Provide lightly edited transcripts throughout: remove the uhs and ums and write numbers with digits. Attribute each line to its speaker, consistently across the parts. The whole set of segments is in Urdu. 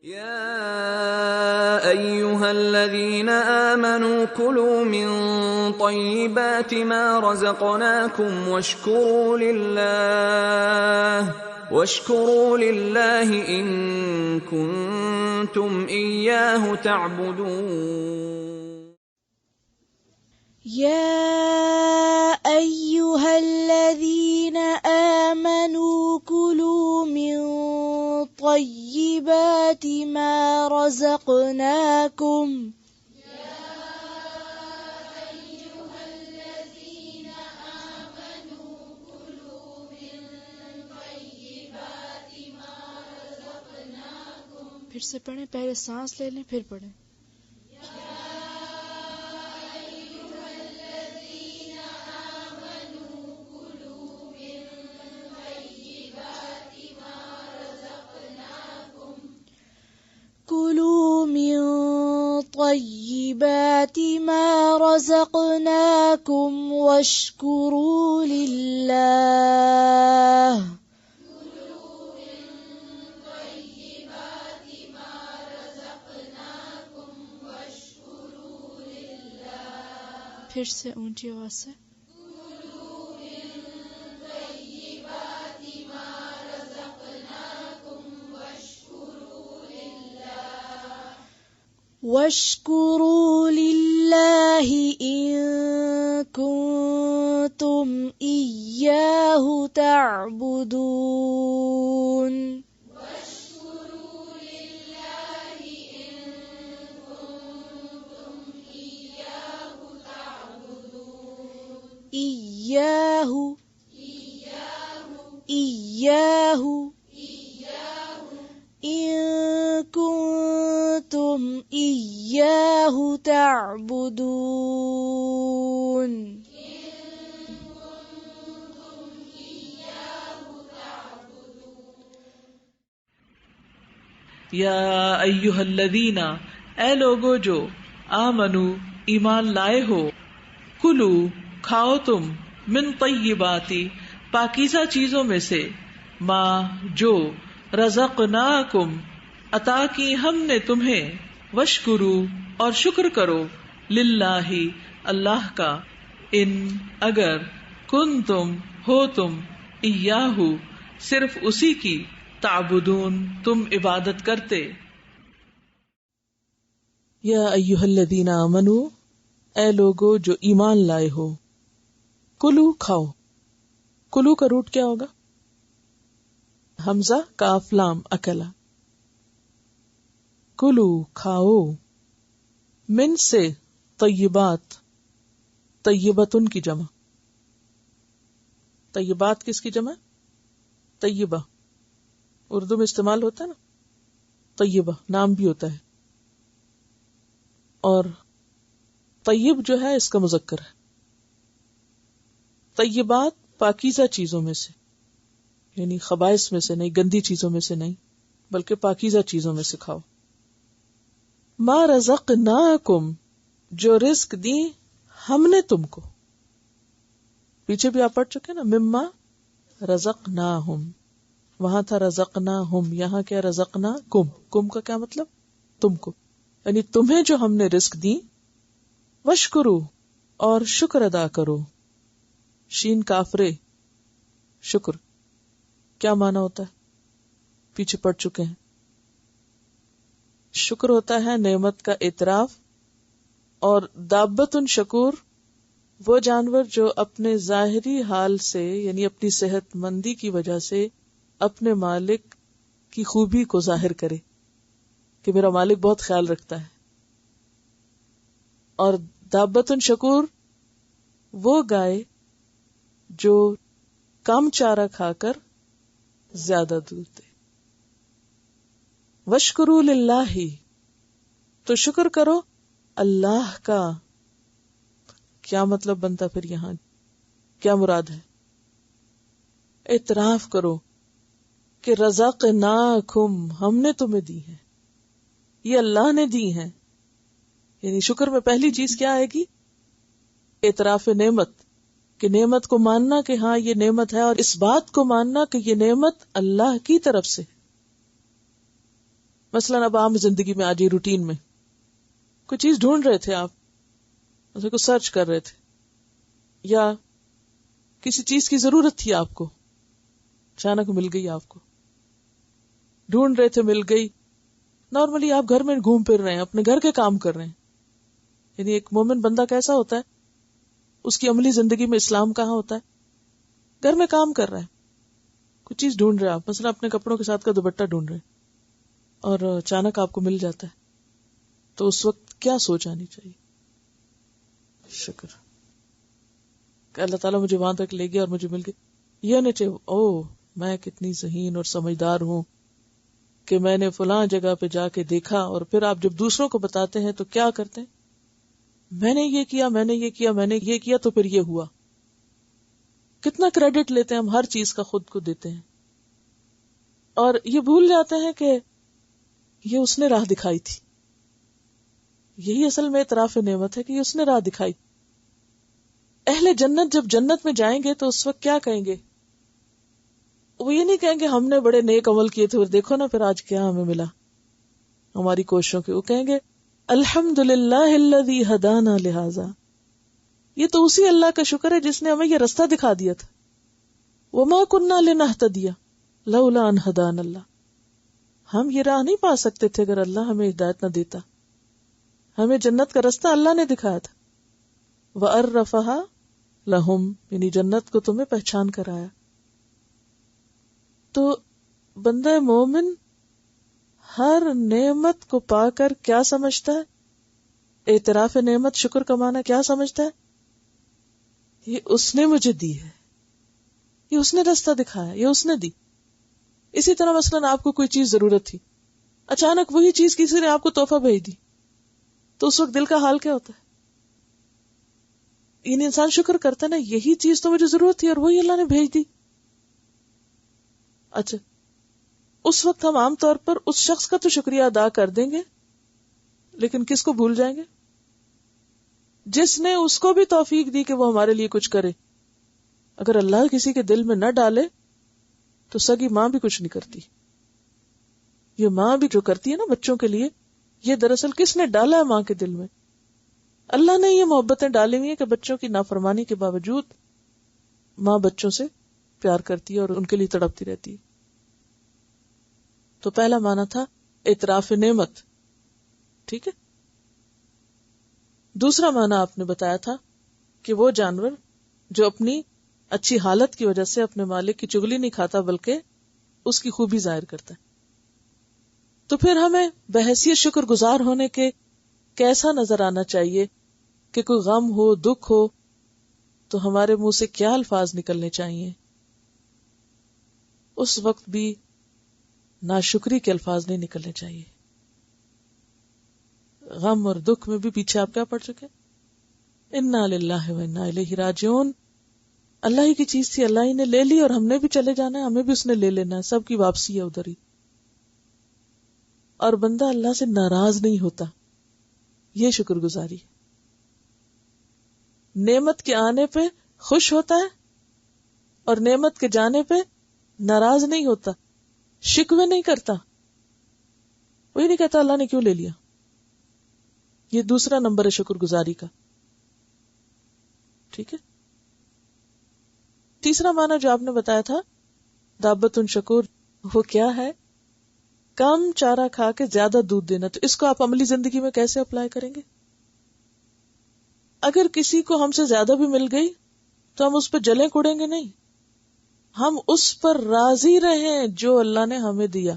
Speaker 1: يا أيها الذين آمنوا كلوا من طيبات ما رزقناكم واشكروا لله إن كنتم إياه تعبدون.
Speaker 2: يا أيها الذين آمنوا كلوا من طيبات ما رزقناكم پھر سے پڑھیں، پہلے سانس لے لیں پھر پڑھیں. كلوا من طيبات ما رزقناكم واشكروا لله پھر سے اونچی آواز سے واشكروا لله إن كنتم إياه تعبدون. إياه إن كنتم إياه تعبدون.
Speaker 3: یا ایھا الذین، اے لوگو جو آمنو ایمان لائے ہو، کلو کھاؤ تم، من طیباتی پاکیزہ چیزوں میں سے، ما جو، رزقناکم عطا کی ہم نے تمہیں، واشکرو اور شکر کرو، للہ اللہ کا، ان اگر، کنتم ہو تم، ایاہ صرف اسی کی، تعبدون تم عبادت کرتے.
Speaker 4: یا ایھا الذین آمنو، اے لوگو جو ایمان لائے ہو، کلو کھاؤ. کلو کا روٹ کیا ہوگا؟ حمزہ کاف لام اکلا. کلو کھاؤ، من سے، طیبات، طیبتن کی جمع. طیبات کس کی جمع؟ طیبہ. اردو میں استعمال ہوتا ہے نا طیبہ، نام بھی ہوتا ہے. اور طیب جو ہے اس کا مذکر ہے. طیبات پاکیزہ چیزوں میں سے، یعنی خبائث میں سے نہیں، گندی چیزوں میں سے نہیں، بلکہ پاکیزہ چیزوں میں سے کھاؤ. ما رزقناکم، جو رزق دی ہم نے تم کو. پیچھے بھی آپ پڑھ چکے نا، مما رزقناہم، وہاں تھا رزقناہم، یہاں کیا رزقناکم. کم کا کیا مطلب؟ تم کو، یعنی تمہیں جو ہم نے رزق دی. وشکرو اور شکر ادا کرو. شین کافرے، شکر کیا معنی ہوتا ہے؟ پیچھے پڑھ چکے ہیں. شکر ہوتا ہے نعمت کا اعتراف، اور دابتن شکور وہ جانور جو اپنے ظاہری حال سے، یعنی اپنی صحت مندی کی وجہ سے اپنے مالک کی خوبی کو ظاہر کرے کہ میرا مالک بہت خیال رکھتا ہے. اور دابتن شکور وہ گائے جو کم چارہ کھا کر زیادہ دودھ دے. وشکرو للہ، تو شکر کرو اللہ کا. کیا مطلب بنتا پھر یہاں؟ کیا مراد ہے؟ اعتراف کرو کہ رزقناکم، ہم نے تمہیں دی ہے، یہ اللہ نے دی ہیں. یعنی شکر میں پہلی چیز کیا آئے گی؟ اعتراف نعمت، کہ نعمت کو ماننا کہ ہاں یہ نعمت ہے، اور اس بات کو ماننا کہ یہ نعمت اللہ کی طرف سے. مثلاً اب عام زندگی میں آج یہ روٹین میں کوئی چیز ڈھونڈ رہے تھے آپ، اسے کو سرچ کر رہے تھے، یا کسی چیز کی ضرورت تھی آپ کو، اچانک مل گئی، آپ کو ڈھونڈ رہے تھے مل گئی. نارملی آپ گھر میں گھوم پھر رہے ہیں، اپنے گھر کے کام کر رہے ہیں. یعنی ایک مومن بندہ کیسا ہوتا ہے، اس کی عملی زندگی میں اسلام کہاں ہوتا ہے؟ گھر میں کام کر رہا ہے، کچھ چیز ڈھونڈ رہے ہیں آپ، مثلا اپنے کپڑوں کے ساتھ کا دوپٹہ ڈھونڈ رہے ہیں اور اچانک آپ کو مل جاتا ہے، تو اس وقت کیا سوچ آنی چاہیے؟ شکر کہ اللہ تعالیٰ مجھے وہاں تک لے گیا اور مجھے مل گیا. یہ نہیں چاہیے او میں کتنی ذہین اور سمجھدار ہوں کہ میں نے فلاں جگہ پہ جا کے دیکھا. اور پھر آپ جب دوسروں کو بتاتے ہیں تو کیا کرتے ہیں؟ میں نے یہ کیا، میں نے یہ کیا، میں نے یہ کیا تو پھر یہ ہوا. کتنا کریڈٹ لیتے ہیں ہم ہر چیز کا، خود کو دیتے ہیں، اور یہ بھول جاتے ہیں کہ یہ اس نے راہ دکھائی تھی. یہی اصل میں اعتراف نعمت ہے کہ یہ اس نے راہ دکھائی. اہل جنت جب جنت میں جائیں گے تو اس وقت کیا کہیں گے؟ وہ یہ نہیں کہیں گے ہم نے بڑے نیک عمل کیے تھے اور دیکھو نا پھر آج کیا ہمیں ملا ہماری کوششوں کے. وہ کہیں گے الحمدللہ الذی ہدانا لہذا، یہ تو اسی اللہ کا شکر ہے جس نے ہمیں یہ رستہ دکھا دیا تھا. وما کننا لنہتدی لولا ان ہدانا اللہ، ہم یہ راہ نہیں پا سکتے تھے اگر اللہ ہمیں ہدایت نہ دیتا. ہمیں جنت کا رستہ اللہ نے دکھایا تھا. وَأَرَّفَهَا لَهُمْ، یعنی جنت کو تمہیں پہچان کرایا. تو بندہ مومن ہر نعمت کو پا کر کیا سمجھتا ہے؟ اعتراف نعمت، شکر کا معنی کیا سمجھتا ہے؟ یہ اس نے مجھے دی ہے، یہ اس نے رستہ دکھایا، یہ اس نے دی. اسی طرح مثلا آپ کو کوئی چیز ضرورت تھی، اچانک وہی چیز کسی نے آپ کو تحفہ بھیج دی، تو اس وقت دل کا حال کیا ہوتا ہے؟ یعنی انسان شکر کرتا ہے نا، یہی چیز تو مجھے ضرورت تھی اور وہی اللہ نے بھیج دی. اچھا، اس وقت ہم عام طور پر اس شخص کا تو شکریہ ادا کر دیں گے، لیکن کس کو بھول جائیں گے؟ جس نے اس کو بھی توفیق دی کہ وہ ہمارے لیے کچھ کرے. اگر اللہ کسی کے دل میں نہ ڈالے تو سگی ماں بھی کچھ نہیں کرتی. یہ ماں بھی جو کرتی ہے نا بچوں کے لیے، یہ دراصل کس نے ڈالا ہے ماں کے دل میں؟ اللہ نے یہ محبتیں ڈالی ہوئی ہیں کہ بچوں کی نافرمانی کے باوجود ماں بچوں سے پیار کرتی ہے اور ان کے لیے تڑپتی رہتی ہے. تو پہلا معنی تھا اعتراف نعمت، ٹھیک ہے. دوسرا معنی آپ نے بتایا تھا کہ وہ جانور جو اپنی اچھی حالت کی وجہ سے اپنے مالک کی چگلی نہیں کھاتا بلکہ اس کی خوبی ظاہر کرتا ہے. تو پھر ہمیں بحیثیت شکر گزار ہونے کے کیسا نظر آنا چاہیے کہ کوئی غم ہو، دکھ ہو تو ہمارے منہ سے کیا الفاظ نکلنے چاہیے؟ اس وقت بھی ناشکری کے الفاظ نہیں نکلنے چاہیے. غم اور دکھ میں بھی پیچھے آپ کیا پڑھ چکے؟ انا للہ و انا الیہ راجعون. اللہ ہی کی چیز تھی، اللہ ہی نے لے لی اور ہم نے بھی چلے جانا ہے، ہمیں بھی اس نے لے لینا ہے، سب کی واپسی ہے ادھر ہی. اور بندہ اللہ سے ناراض نہیں ہوتا، یہ شکر گزاری ہے. نعمت کے آنے پہ خوش ہوتا ہے اور نعمت کے جانے پہ ناراض نہیں ہوتا، شکوے نہیں کرتا. وہی نہیں کہتا اللہ نے کیوں لے لیا. یہ دوسرا نمبر ہے شکر گزاری کا، ٹھیک ہے. تیسرا معنی جو آپ نے بتایا تھا دابۃ شکور، وہ کیا ہے؟ کم چارہ کھا کے زیادہ دودھ دینا. تو اس کو آپ عملی زندگی میں کیسے اپلائی کریں گے؟ اگر کسی کو ہم سے زیادہ بھی مل گئی تو ہم اس پہ جلیں کوڑیں گے نہیں، ہم اس پر راضی رہیں جو اللہ نے ہمیں دیا،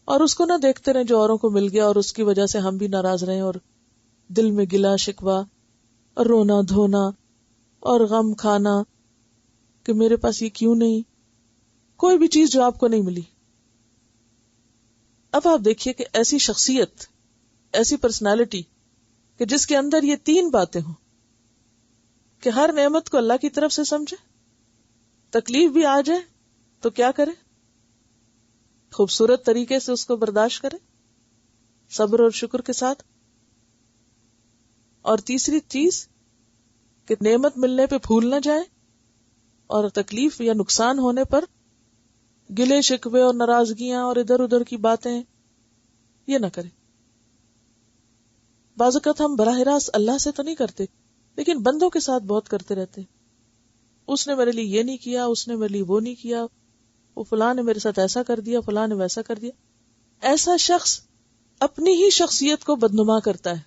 Speaker 4: اور اس کو نہ دیکھتے رہیں جو اوروں کو مل گیا اور اس کی وجہ سے ہم بھی ناراض رہیں اور دل میں گلا شکوہ اور رونا دھونا اور غم کھانا کہ میرے پاس یہ کیوں نہیں. کوئی بھی چیز جو آپ کو نہیں ملی. اب آپ دیکھیے کہ ایسی شخصیت، ایسی پرسنالٹی کہ جس کے اندر یہ تین باتیں ہوں کہ ہر نعمت کو اللہ کی طرف سے سمجھے، تکلیف بھی آ جائے تو کیا کرے؟ خوبصورت طریقے سے اس کو برداشت کرے، صبر اور شکر کے ساتھ. اور تیسری چیز کہ نعمت ملنے پہ پھول نہ جائے اور تکلیف یا نقصان ہونے پر گلے شکوے اور ناراضگیاں اور ادھر ادھر کی باتیں یہ نہ کرے. بعض اوقات ہم براہ راست اللہ سے تو نہیں کرتے لیکن بندوں کے ساتھ بہت کرتے رہتے. اس نے میرے لیے یہ نہیں کیا, اس نے میرے لیے وہ نہیں کیا, وہ فلاں نے میرے ساتھ ایسا کر دیا, فلاں نے ویسا کر دیا. ایسا شخص اپنی ہی شخصیت کو بدنما کرتا ہے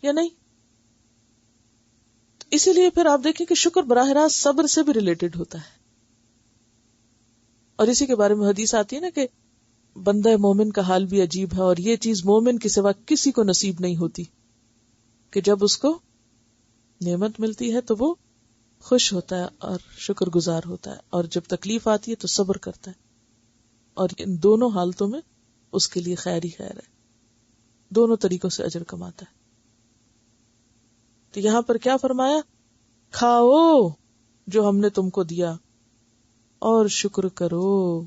Speaker 4: یا نہیں؟ اسی لیے پھر آپ دیکھیں کہ شکر براہ راست صبر سے بھی ریلیٹڈ ہوتا ہے. اور اسی کے بارے میں حدیث آتی ہے نا کہ بندہ مومن کا حال بھی عجیب ہے, اور یہ چیز مومن کے سوا کسی کو نصیب نہیں ہوتی کہ جب اس کو نعمت ملتی ہے تو وہ خوش ہوتا ہے اور شکر گزار ہوتا ہے, اور جب تکلیف آتی ہے تو صبر کرتا ہے, اور ان دونوں حالتوں میں اس کے لیے خیر ہی خیر ہے, دونوں طریقوں سے اجر کماتا ہے. تو یہاں پر کیا فرمایا؟ کھاؤ جو ہم نے تم کو دیا اور شکر کرو,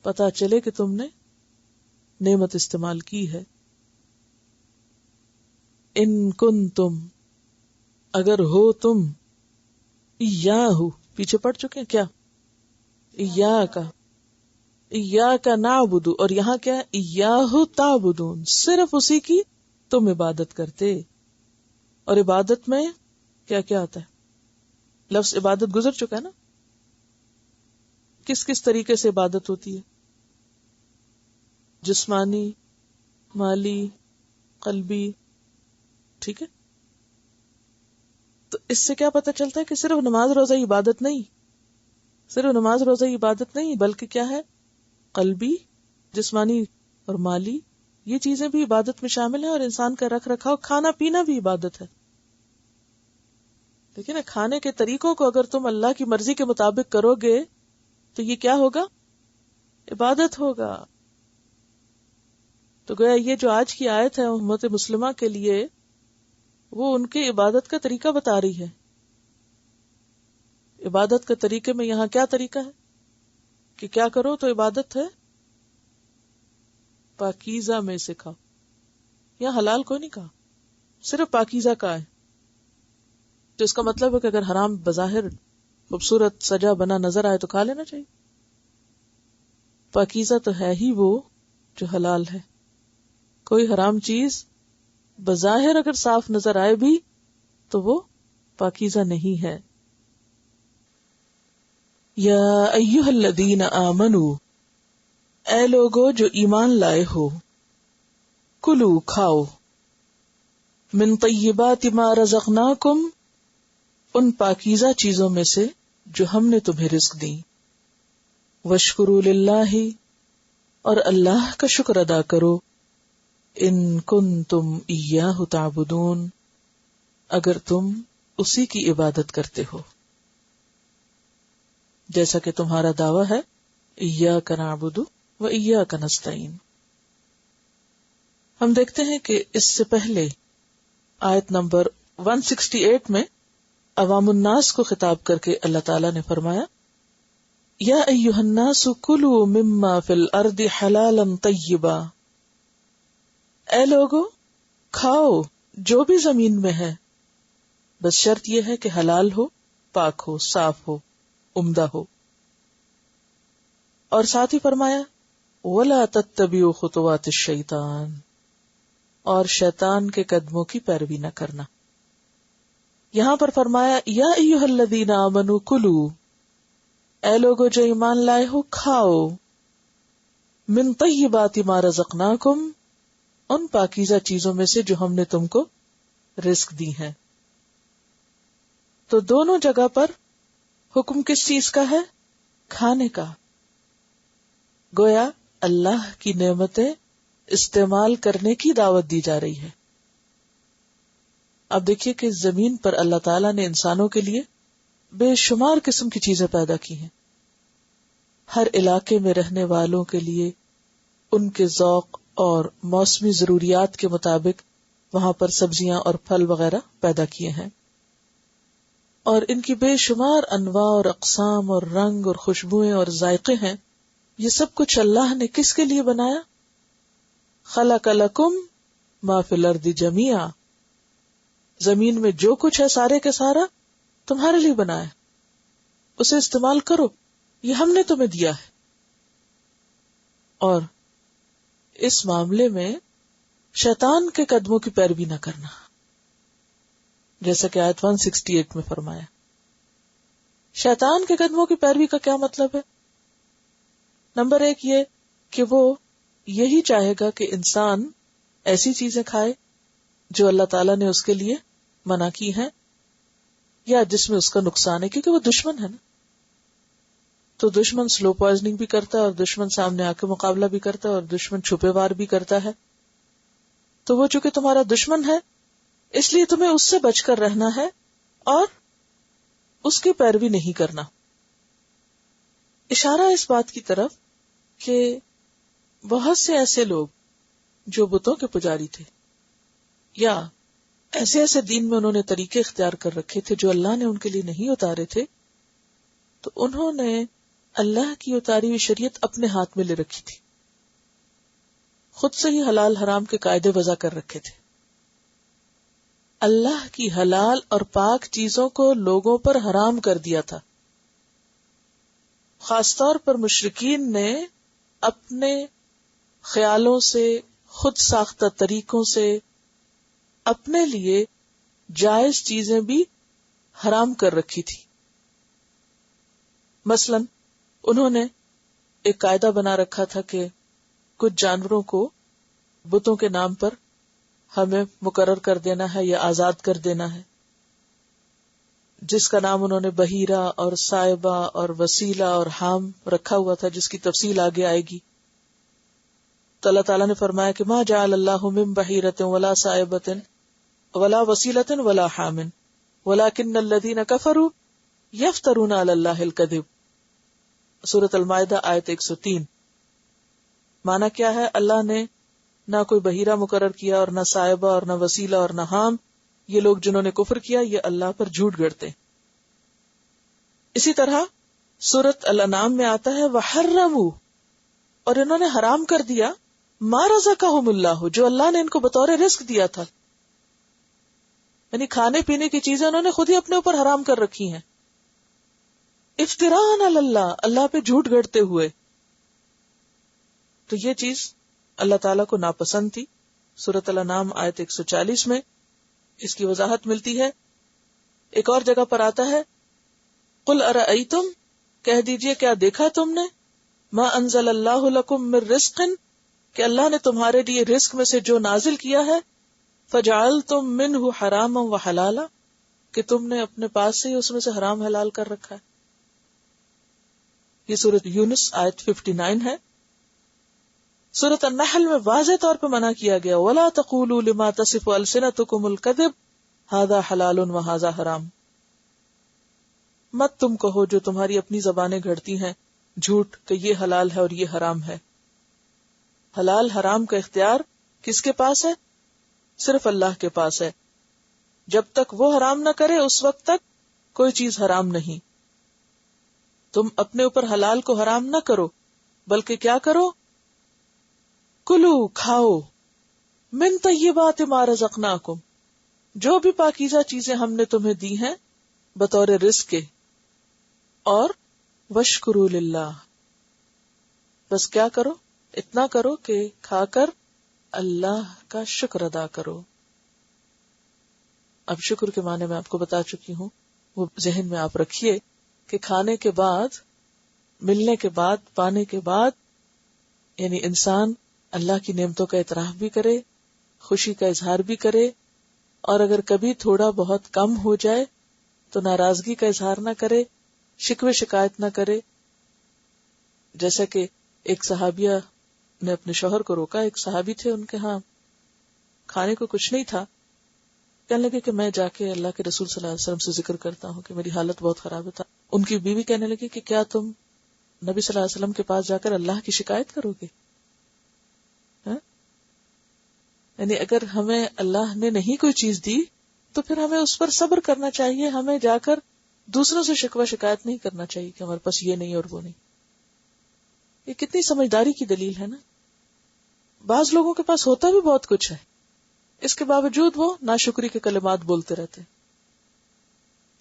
Speaker 4: پتا چلے کہ تم نے نعمت استعمال کی ہے. ان کنتم, اگر ہو تم, ایاہو پیچھے پڑ چکے ہیں کیا, ایاکا نعبدو, اور یہاں کیا ہے, ایاہو تعبدون, صرف اسی کی تم عبادت کرتے. اور عبادت میں کیا کیا آتا ہے؟ لفظ عبادت گزر چکا ہے نا. کس کس طریقے سے عبادت ہوتی ہے؟ جسمانی, مالی, قلبی, ٹھیک ہے. تو اس سے کیا پتہ چلتا ہے کہ صرف نماز روزہ عبادت نہیں, صرف نماز روزہ عبادت نہیں, بلکہ کیا ہے, قلبی, جسمانی اور مالی, یہ چیزیں بھی عبادت میں شامل ہیں. اور انسان کا رکھ رکھاؤ, کھانا پینا بھی عبادت ہے. لیکن کھانے کے طریقوں کو اگر تم اللہ کی مرضی کے مطابق کرو گے تو یہ کیا ہوگا؟ عبادت ہوگا. تو گویا یہ جو آج کی آیت ہے امت مسلمہ کے لیے, وہ ان کی عبادت کا طریقہ بتا رہی ہے. عبادت کے طریقے میں یہاں کیا طریقہ ہے کہ کیا کرو تو عبادت ہے؟ پاکیزہ میں سے کھاؤ. یہاں حلال کوئی نہیں کہا, صرف پاکیزہ کا ہے. تو اس کا مطلب ہے کہ اگر حرام بظاہر خوبصورت سجا بنا نظر آئے تو کھا لینا چاہیے. پاکیزہ تو ہے ہی وہ جو حلال ہے. کوئی حرام چیز بظاہر اگر صاف نظر آئے بھی تو وہ پاکیزہ نہیں ہے. یا ایھا الذین آمنوا, اے لوگو جو ایمان لائے ہو, کلو کھاؤ, من طیبات ما رزقناکم, ان پاکیزہ چیزوں میں سے جو ہم نے تمہیں رزق دی, واشکروا للہ, اور اللہ کا شکر ادا کرو, ان کنتم ایاہ تعبدون, اگر تم اسی کی عبادت کرتے ہو, جیسا کہ تمہارا دعویٰ ہے, ایاک نعبد و ایاک نستعین. ہم دیکھتے ہیں کہ اس سے پہلے آیت نمبر 168 میں عوام الناس کو خطاب کر کے اللہ تعالیٰ نے فرمایا, یا ایھا الناس کلوا مما فی الارض حلالا طیبا, اے لوگو کھاؤ جو بھی زمین میں ہے, بس شرط یہ ہے کہ حلال ہو, پاک ہو, صاف ہو, عمدہ ہو. اور ساتھ ہی فرمایا, وَلَا تَتَّبِعُوا خُطُوَاتِ الشَّيْطَانِ, اور شیطان کے قدموں کی پیروی نہ کرنا. یہاں پر فرمایا, یا ایھا الذین آمنوا کلوا, اے لوگو جو ایمان لائے ہو کھاؤ, من طیبات ما رزقناکم, ان پاکیزہ چیزوں میں سے جو ہم نے تم کو رزق دی ہیں. تو دونوں جگہ پر حکم کس چیز کا ہے؟ کھانے کا. گویا اللہ کی نعمتیں استعمال کرنے کی دعوت دی جا رہی ہے. اب دیکھیے کہ زمین پر اللہ تعالیٰ نے انسانوں کے لیے بے شمار قسم کی چیزیں پیدا کی ہیں. ہر علاقے میں رہنے والوں کے لیے ان کے ذوق اور موسمی ضروریات کے مطابق وہاں پر سبزیاں اور پھل وغیرہ پیدا کیے ہیں, اور ان کی بے شمار انواع اور اقسام اور رنگ اور خوشبوئیں اور ذائقے ہیں. یہ سب کچھ اللہ نے کس کے لیے بنایا؟ خلق لکم ما فی الارض جمیعا, زمین میں جو کچھ ہے سارے کے سارا تمہارے لیے بنایا, اسے استعمال کرو, یہ ہم نے تمہیں دیا ہے. اور اس معاملے میں شیطان کے قدموں کی پیروی نہ کرنا، جیسا کہ آیت 168 میں فرمایا. شیطان کے قدموں کی پیروی کا کیا مطلب ہے؟ نمبر 1 یہ کہ وہ یہی چاہے گا کہ انسان ایسی چیزیں کھائے جو اللہ تعالیٰ نے اس کے لیے منع کی ہیں یا جس میں اس کا نقصان ہے، کیونکہ وہ دشمن ہے نا. تو دشمن سلو پوائزننگ بھی کرتا ہے، اور دشمن سامنے آ کے مقابلہ بھی کرتا ہے، اور دشمن چھپے وار بھی کرتا ہے. تو وہ چونکہ تمہارا دشمن ہے اس لیے تمہیں اس سے بچ کر رہنا ہے اور اس کی پیروی نہیں کرنا. اشارہ اس بات کی طرف کہ بہت سے ایسے لوگ جو بتوں کے پجاری تھے یا ایسے دین میں انہوں نے طریقے اختیار کر رکھے تھے جو اللہ نے ان کے لیے نہیں اتارے تھے، تو انہوں نے اللہ کی اتاری ہوئی شریعت اپنے ہاتھ میں لے رکھی تھی، خود سے ہی حلال حرام کے قاعدے وضع کر رکھے تھے. اللہ کی حلال اور پاک چیزوں کو لوگوں پر حرام کر دیا تھا. خاص طور پر مشرکین نے اپنے خیالوں سے، خود ساختہ طریقوں سے اپنے لیے جائز چیزیں بھی حرام کر رکھی تھی. مثلا انہوں نے ایک قاعدہ بنا رکھا تھا کہ کچھ جانوروں کو بتوں کے نام پر ہمیں مقرر کر دینا ہے یا آزاد کر دینا ہے، جس کا نام انہوں نے بحیرہ اور صائبہ اور وسیلہ اور حام رکھا ہوا تھا، جس کی تفصیل آگے آئے گی. تو اللہ تعالیٰ نے فرمایا کہ ما جعل اللہ من بحیرۃ ولا صائبۃ ولا وسیلۃ ولا حام ولکن الذین کفروا یفترون علی اللہ الکذب. سورۃ المائدہ آیت 103. معنی کیا ہے؟ اللہ نے نہ کوئی بحیرہ مقرر کیا اور نہ صائبہ اور نہ وسیلہ اور نہ حام. یہ لوگ جنہوں نے کفر کیا یہ اللہ پر جھوٹ گڑتے. اسی طرح سورۃ الانعام میں آتا ہے وحرموا، اور انہوں نے حرام کر دیا ما رزقہم اللہ، جو اللہ نے ان کو بطور رزق دیا تھا. یعنی کھانے پینے کی چیزیں انہوں نے خود ہی اپنے اوپر حرام کر رکھی ہیں، افتراء علی اللہ، اللہ پہ جھوٹ گڑتے ہوئے. تو یہ چیز اللہ تعالیٰ کو ناپسند تھی. سورۃ الانعام آیت 140 میں اس کی وضاحت ملتی ہے. ایک اور جگہ پر آتا ہے قل ارأیتم، کہہ دیجئے کیا دیکھا تم نے، ما انزل اللہ لکم من رزق، کہ اللہ نے تمہارے لیے رزق میں سے جو نازل کیا ہے، فجعلتم منہ حراما وحلالا، کہ تم نے اپنے پاس سے ہی اس میں سے حرام حلال کر رکھا ہے. یہ سورۃ یونس آیت 59 ہے. سورۃ النحل میں واضح طور پہ منع کیا گیا وَلَا تَقُولُوا لِمَا تَصِفُ أَلْسِنَتُكُمُ الْكَذِبَ هَذَا حَلَالٌ وَهَذَا حَرَامٌ، مت تم کہو جو تمہاری اپنی زبانیں گھڑتی ہیں جھوٹ کہ یہ حلال ہے اور یہ حرام ہے. حلال حرام کا اختیار کس کے پاس ہے؟ صرف اللہ کے پاس ہے. جب تک وہ حرام نہ کرے اس وقت تک کوئی چیز حرام نہیں. تم اپنے اوپر حلال کو حرام نہ کرو، بلکہ کیا کرو؟ کلو، کھاؤ، من طیبات ما رزقناکم، جو بھی پاکیزہ چیزیں ہم نے تمہیں دی ہیں بطور رزق کے، اور واشکروا للہ، بس کیا کرو؟ اتنا کرو کہ کھا کر اللہ کا شکر ادا کرو. اب شکر کے معنی میں آپ کو بتا چکی ہوں، وہ ذہن میں آپ رکھیے کہ کھانے کے بعد، ملنے کے بعد، پانے کے بعد، یعنی انسان اللہ کی نعمتوں کا اعتراف بھی کرے، خوشی کا اظہار بھی کرے، اور اگر کبھی تھوڑا بہت کم ہو جائے تو ناراضگی کا اظہار نہ کرے، شکوے شکایت نہ کرے. جیسا کہ ایک صحابیہ نے اپنے شوہر کو روکا. ایک صحابی تھے، ان کے ہاں کھانے کو کچھ نہیں تھا. کہنے لگے کہ میں جا کے اللہ کے رسول صلی اللہ علیہ وسلم سے ذکر کرتا ہوں کہ میری حالت بہت خراب تھا. ان کی بیوی کہنے لگی کہ کیا تم نبی صلی اللہ علیہ وسلم کے پاس جا کر اللہ کی شکایت کرو گے؟ یعنی اگر ہمیں اللہ نے نہیں کوئی چیز دی تو پھر ہمیں اس پر صبر کرنا چاہیے. ہمیں جا کر دوسروں سے شکوہ شکایت نہیں کرنا چاہیے کہ ہمارے پاس یہ نہیں اور وہ نہیں. یہ کتنی سمجھداری کی دلیل ہے نا. بعض لوگوں کے پاس ہوتا بھی بہت کچھ ہے، اس کے باوجود وہ ناشکری کے کلمات بولتے رہتے.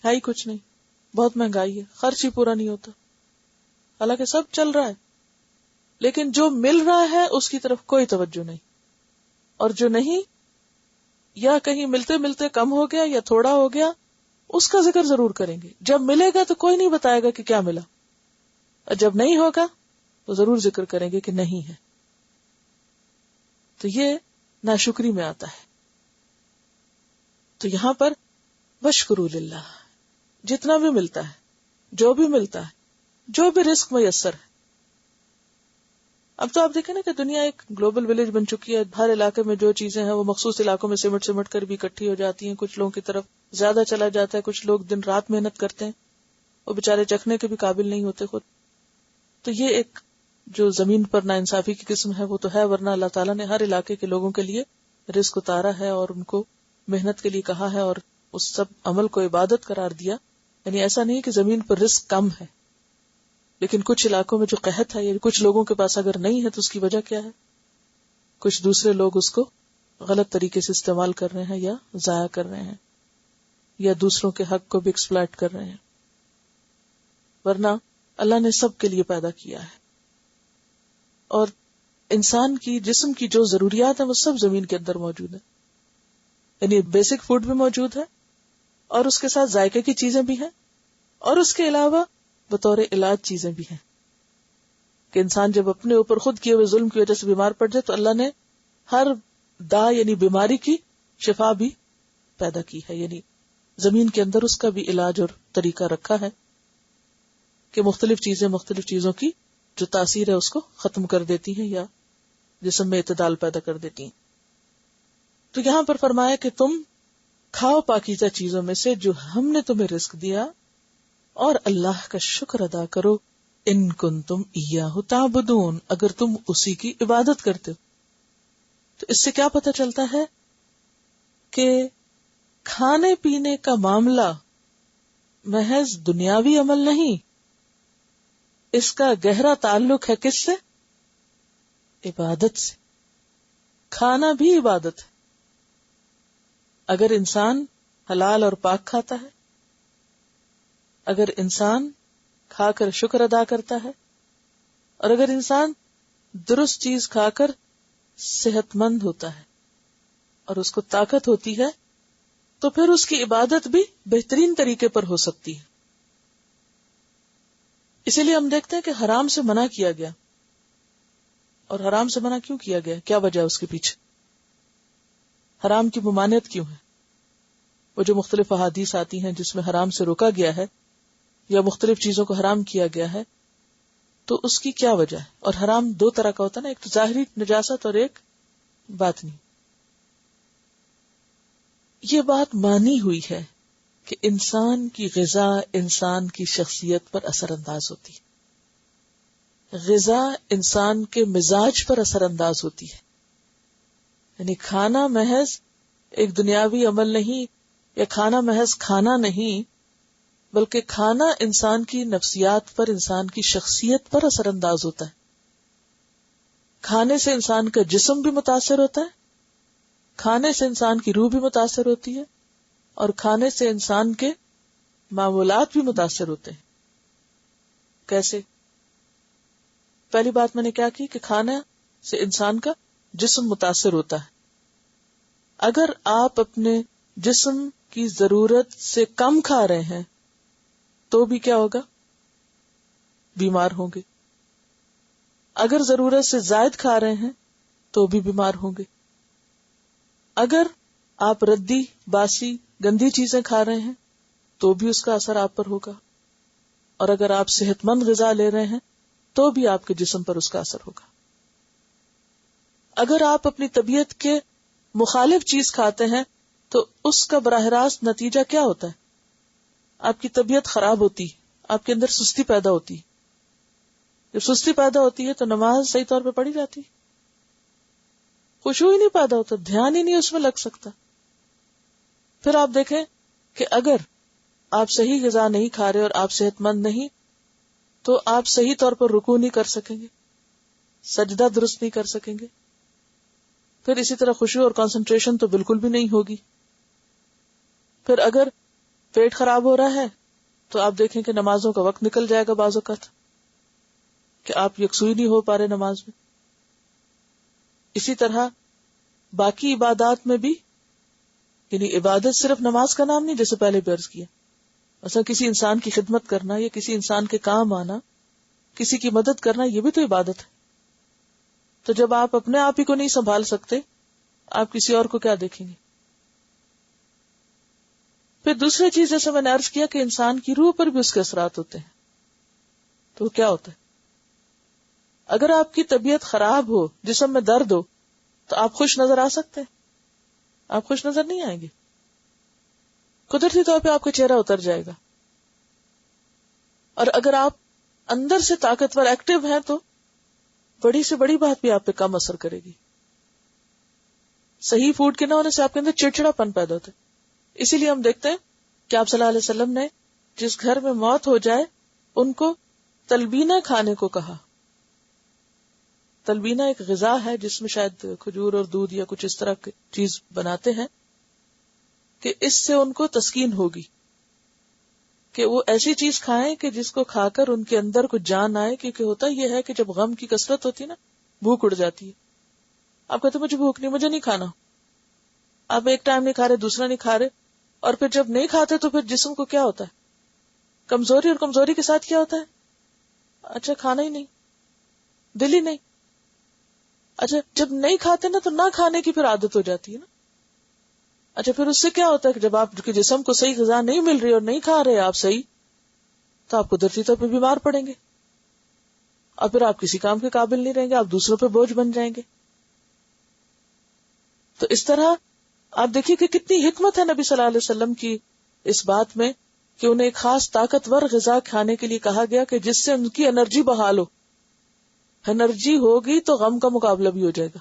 Speaker 4: ہے ہی کچھ نہیں، بہت مہنگائی ہے، خرچ ہی پورا نہیں ہوتا، حالانکہ سب چل رہا ہے. لیکن جو مل رہا ہے اس کی طرف کوئی توجہ نہیں، اور جو نہیں، یا کہیں ملتے ملتے کم ہو گیا یا تھوڑا ہو گیا، اس کا ذکر ضرور کریں گے. جب ملے گا تو کوئی نہیں بتائے گا کہ کیا ملا، اور جب نہیں ہوگا تو ضرور ذکر کریں گے کہ نہیں ہے. تو یہ ناشکری میں آتا ہے. تو یہاں پر واشکروا للہ، جتنا بھی ملتا ہے، جو بھی ملتا ہے، جو بھی رزق میسر ہے. اب تو آپ دیکھیں نا کہ دنیا ایک گلوبل ولیج بن چکی ہے. ہر علاقے میں جو چیزیں ہیں وہ مخصوص علاقوں میں سمٹ کر بھی اکٹھی ہو جاتی ہیں. کچھ لوگوں کی طرف زیادہ چلا جاتا ہے، کچھ لوگ دن رات محنت کرتے ہیں، وہ بےچارے چکھنے کے بھی قابل نہیں ہوتے خود. تو یہ ایک جو زمین پر ناانصافی کی قسم ہے وہ تو ہے، ورنہ اللہ تعالیٰ نے ہر علاقے کے لوگوں کے لیے رزق اتارا ہے اور ان کو محنت کے لیے کہا ہے، اور اس سب عمل کو عبادت قرار دیا. یعنی ایسا نہیں کہ زمین پر رزق کم ہے، لیکن کچھ علاقوں میں جو قحط ہے، یعنی کچھ لوگوں کے پاس اگر نہیں ہے تو اس کی وجہ کیا ہے؟ کچھ دوسرے لوگ اس کو غلط طریقے سے استعمال کر رہے ہیں، یا ضائع کر رہے ہیں، یا دوسروں کے حق کو بھی ایکسپلائٹ کر رہے ہیں. ورنہ اللہ نے سب کے لیے پیدا کیا ہے، اور انسان کی جسم کی جو ضروریات ہیں وہ سب زمین کے اندر موجود ہیں. یعنی بیسک فوڈ بھی موجود ہے، اور اس کے ساتھ ذائقے کی چیزیں بھی ہیں، اور اس کے علاوہ بطور علاج چیزیں بھی ہیں. کہ انسان جب اپنے اوپر خود کیے ہوئے ظلم کی وجہ سے بیمار پڑ جائے تو اللہ نے ہر یعنی بیماری کی شفا بھی پیدا کی ہے. یعنی زمین کے اندر اس کا بھی علاج اور طریقہ رکھا ہے کہ مختلف چیزیں مختلف چیزوں کی جو تاثیر ہے اس کو ختم کر دیتی ہیں یا جسم میں اعتدال پیدا کر دیتی ہیں. تو یہاں پر فرمایا کہ تم کھاؤ پاکیزہ چیزوں میں سے جو ہم نے تمہیں رزق دیا، اور اللہ کا شکر ادا کرو، ان کنتم ایاہ تعبدون، اگر تم اسی کی عبادت کرتے ہو. تو اس سے کیا پتہ چلتا ہے کہ کھانے پینے کا معاملہ محض دنیاوی عمل نہیں، اس کا گہرا تعلق ہے کس سے؟ عبادت سے. کھانا بھی عبادت ہے. اگر انسان حلال اور پاک کھاتا ہے، اگر انسان کھا کر شکر ادا کرتا ہے، اور اگر انسان درست چیز کھا کر صحت مند ہوتا ہے اور اس کو طاقت ہوتی ہے، تو پھر اس کی عبادت بھی بہترین طریقے پر ہو سکتی ہے. اسی لیے ہم دیکھتے ہیں کہ حرام سے منع کیا گیا. اور حرام سے منع کیوں کیا گیا؟ کیا وجہ ہے اس کے پیچھے؟ حرام کی ممانعت کیوں ہے؟ وہ جو مختلف احادیث آتی ہیں جس میں حرام سے روکا گیا ہے یا مختلف چیزوں کو حرام کیا گیا ہے، تو اس کی کیا وجہ ہے؟ اور حرام دو طرح کا ہوتا ہے نا، ایک تو ظاہری نجاست اور ایک باطنی. یہ بات مانی ہوئی ہے کہ انسان کی غذا انسان کی شخصیت پر اثر انداز ہوتی ہے، غذا انسان کے مزاج پر اثر انداز ہوتی ہے. یعنی کھانا محض ایک دنیاوی عمل نہیں، یا کھانا محض کھانا نہیں، بلکہ کھانا انسان کی نفسیات پر، انسان کی شخصیت پر اثر انداز ہوتا ہے. کھانے سے انسان کا جسم بھی متاثر ہوتا ہے، کھانے سے انسان کی روح بھی متاثر ہوتی ہے، اور کھانے سے انسان کے معمولات بھی متاثر ہوتے ہیں. کیسے؟ پہلی بات میں نے کیا کی کہ کھانا سے انسان کا جسم متاثر ہوتا ہے. اگر آپ اپنے جسم کی ضرورت سے کم کھا رہے ہیں تو بھی کیا ہوگا؟ بیمار ہوں گے. اگر ضرورت سے زائد کھا رہے ہیں تو بھی بیمار ہوں گے. اگر آپ ردی، باسی، گندی چیزیں کھا رہے ہیں تو بھی اس کا اثر آپ پر ہوگا. اور اگر آپ صحت مند غذا لے رہے ہیں تو بھی آپ کے جسم پر اس کا اثر ہوگا. اگر آپ اپنی طبیعت کے مخالف چیز کھاتے ہیں تو اس کا براہ راست نتیجہ کیا ہوتا ہے؟ آپ کی طبیعت خراب ہوتی، آپ کے اندر سستی پیدا ہوتی. جب سستی پیدا ہوتی ہے تو نماز صحیح طور پہ پڑھی جاتی، خشوع ہی نہیں پیدا ہوتا، دھیان ہی نہیں اس میں لگ سکتا. پھر آپ دیکھیں کہ اگر آپ صحیح غذا نہیں کھا رہے اور آپ صحت مند نہیں تو آپ صحیح طور پر رکوع نہیں کر سکیں گے، سجدہ درست نہیں کر سکیں گے. پھر اسی طرح خشوع اور کنسنٹریشن تو بالکل بھی نہیں ہوگی. پھر اگر پیٹ خراب ہو رہا ہے تو آپ دیکھیں کہ نمازوں کا وقت نکل جائے گا بعض اوقات. کہ آپ یکسوئی نہیں ہو پا رہے نماز میں. اسی طرح باقی عبادات میں بھی، یعنی عبادت صرف نماز کا نام نہیں، جیسے پہلے بھی عرض کیا. مثلا کسی انسان کی خدمت کرنا یا کسی انسان کے کام آنا، کسی کی مدد کرنا، یہ بھی تو عبادت ہے. تو جب آپ اپنے آپ ہی کو نہیں سنبھال سکتے، آپ کسی اور کو کیا دیکھیں گے؟ پھر دوسری چیز جیسے میں نے عرض کیا کہ انسان کی روح پر بھی اس کے اثرات ہوتے ہیں. تو وہ کیا ہوتا ہے؟ اگر آپ کی طبیعت خراب ہو، جسم میں درد ہو، تو آپ خوش نظر آ سکتے ہیں؟ آپ خوش نظر نہیں آئیں گے. قدرتی طور پہ آپ کا چہرہ اتر جائے گا. اور اگر آپ اندر سے طاقتور ایکٹیو ہیں تو بڑی سے بڑی بات بھی آپ پہ کم اثر کرے گی. صحیح فوڈ کے نہ ہونے سے آپ کے اندر چڑچڑا پن پیدا ہوتا ہے. اسی لیے ہم دیکھتے ہیں کہ آپ صلی اللہ علیہ وسلم نے جس گھر میں موت ہو جائے ان کو تلبینہ کھانے کو کہا. تلبینہ ایک غذا ہے جس میں شاید کھجور اور دودھ یا کچھ اس طرح کی چیز بناتے ہیں کہ اس سے ان کو تسکین ہوگی، کہ وہ ایسی چیز کھائیں کہ جس کو کھا کر ان کے اندر کچھ جان آئے. کیونکہ ہوتا یہ ہے کہ جب غم کی کثرت ہوتی ہے نا، بھوک اڑ جاتی ہے. آپ کہتے مجھے بھوک نہیں، مجھے نہیں کھانا. آپ ایک ٹائم نہیں کھا رہے، دوسرا نہیں کھا رہے، اور پھر جب نہیں کھاتے تو پھر جسم کو کیا ہوتا ہے؟ کمزوری. اور کمزوری کے ساتھ کیا ہوتا ہے؟ اچھا کھانا ہی نہیں، دل ہی نہیں. اچھا جب نہیں کھاتے نا تو نہ کھانے کی پھر عادت ہو جاتی ہے نا. اچھا پھر اس سے کیا ہوتا ہے کہ جب آپ کے جسم کو صحیح غذا نہیں مل رہی اور نہیں کھا رہے آپ صحیح، تو آپ قدرتی طور پہ بیمار پڑیں گے، اور پھر آپ کسی کام کے قابل نہیں رہیں گے، آپ دوسروں پہ بوجھ بن جائیں گے. تو اس طرح آپ دیکھیے کہ کتنی حکمت ہے نبی صلی اللہ علیہ وسلم کی اس بات میں کہ انہیں ایک خاص طاقتور غذا کھانے کے لیے کہا گیا کہ جس سے ان کی انرجی بحال ہو. انرجی ہوگی تو غم کا مقابلہ بھی ہو جائے گا.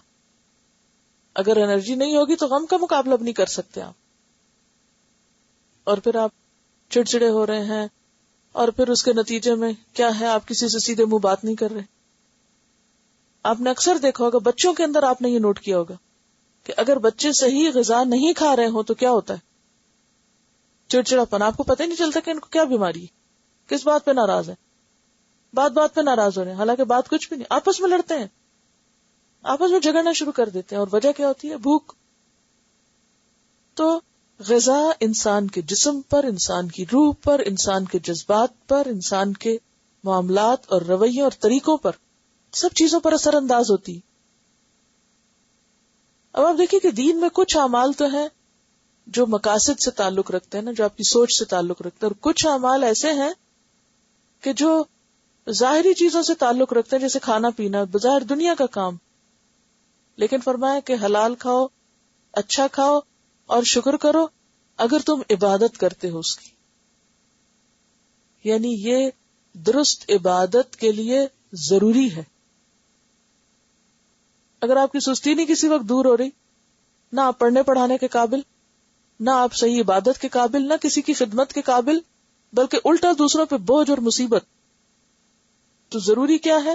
Speaker 4: اگر انرجی نہیں ہوگی تو غم کا مقابلہ بھی نہیں کر سکتے آپ. اور پھر آپ چڑچڑے ہو رہے ہیں، اور پھر اس کے نتیجے میں کیا ہے، آپ کسی سے سیدھے منہ بات نہیں کر رہے. آپ نے اکثر دیکھا ہوگا بچوں کے اندر، آپ نے یہ نوٹ کیا ہوگا کہ اگر بچے صحیح غذا نہیں کھا رہے ہوں تو کیا ہوتا ہے؟ چڑچڑا پن. آپ کو پتہ ہی نہیں چلتا کہ ان کو کیا بیماری ہے، کس بات پہ ناراض ہے. بات بات پہ ناراض ہو رہے ہیں، حالانکہ بات کچھ بھی نہیں. آپس میں لڑتے ہیں، آپس میں جھگڑنا شروع کر دیتے ہیں، اور وجہ کیا ہوتی ہے؟ بھوک. تو غذا انسان کے جسم پر، انسان کی روح پر، انسان کے جذبات پر، انسان کے معاملات اور رویوں اور طریقوں پر، سب چیزوں پر اثر انداز ہوتی. اب آپ دیکھیں کہ دین میں کچھ اعمال تو ہیں جو مقاصد سے تعلق رکھتے ہیں نا، جو آپ کی سوچ سے تعلق رکھتے ہیں، اور کچھ اعمال ایسے ہیں کہ جو ظاہری چیزوں سے تعلق رکھتے ہیں، جیسے کھانا پینا، بظاہر دنیا کا کام. لیکن فرمایا کہ حلال کھاؤ، اچھا کھاؤ اور شکر کرو اگر تم عبادت کرتے ہو اس کی. یعنی یہ درست عبادت کے لیے ضروری ہے. اگر آپ کی سستی نہیں کسی وقت دور ہو رہی، نہ آپ پڑھنے پڑھانے کے قابل، نہ آپ صحیح عبادت کے قابل، نہ کسی کی خدمت کے قابل، بلکہ الٹا دوسروں پہ بوجھ اور مصیبت، تو ضروری کیا ہے؟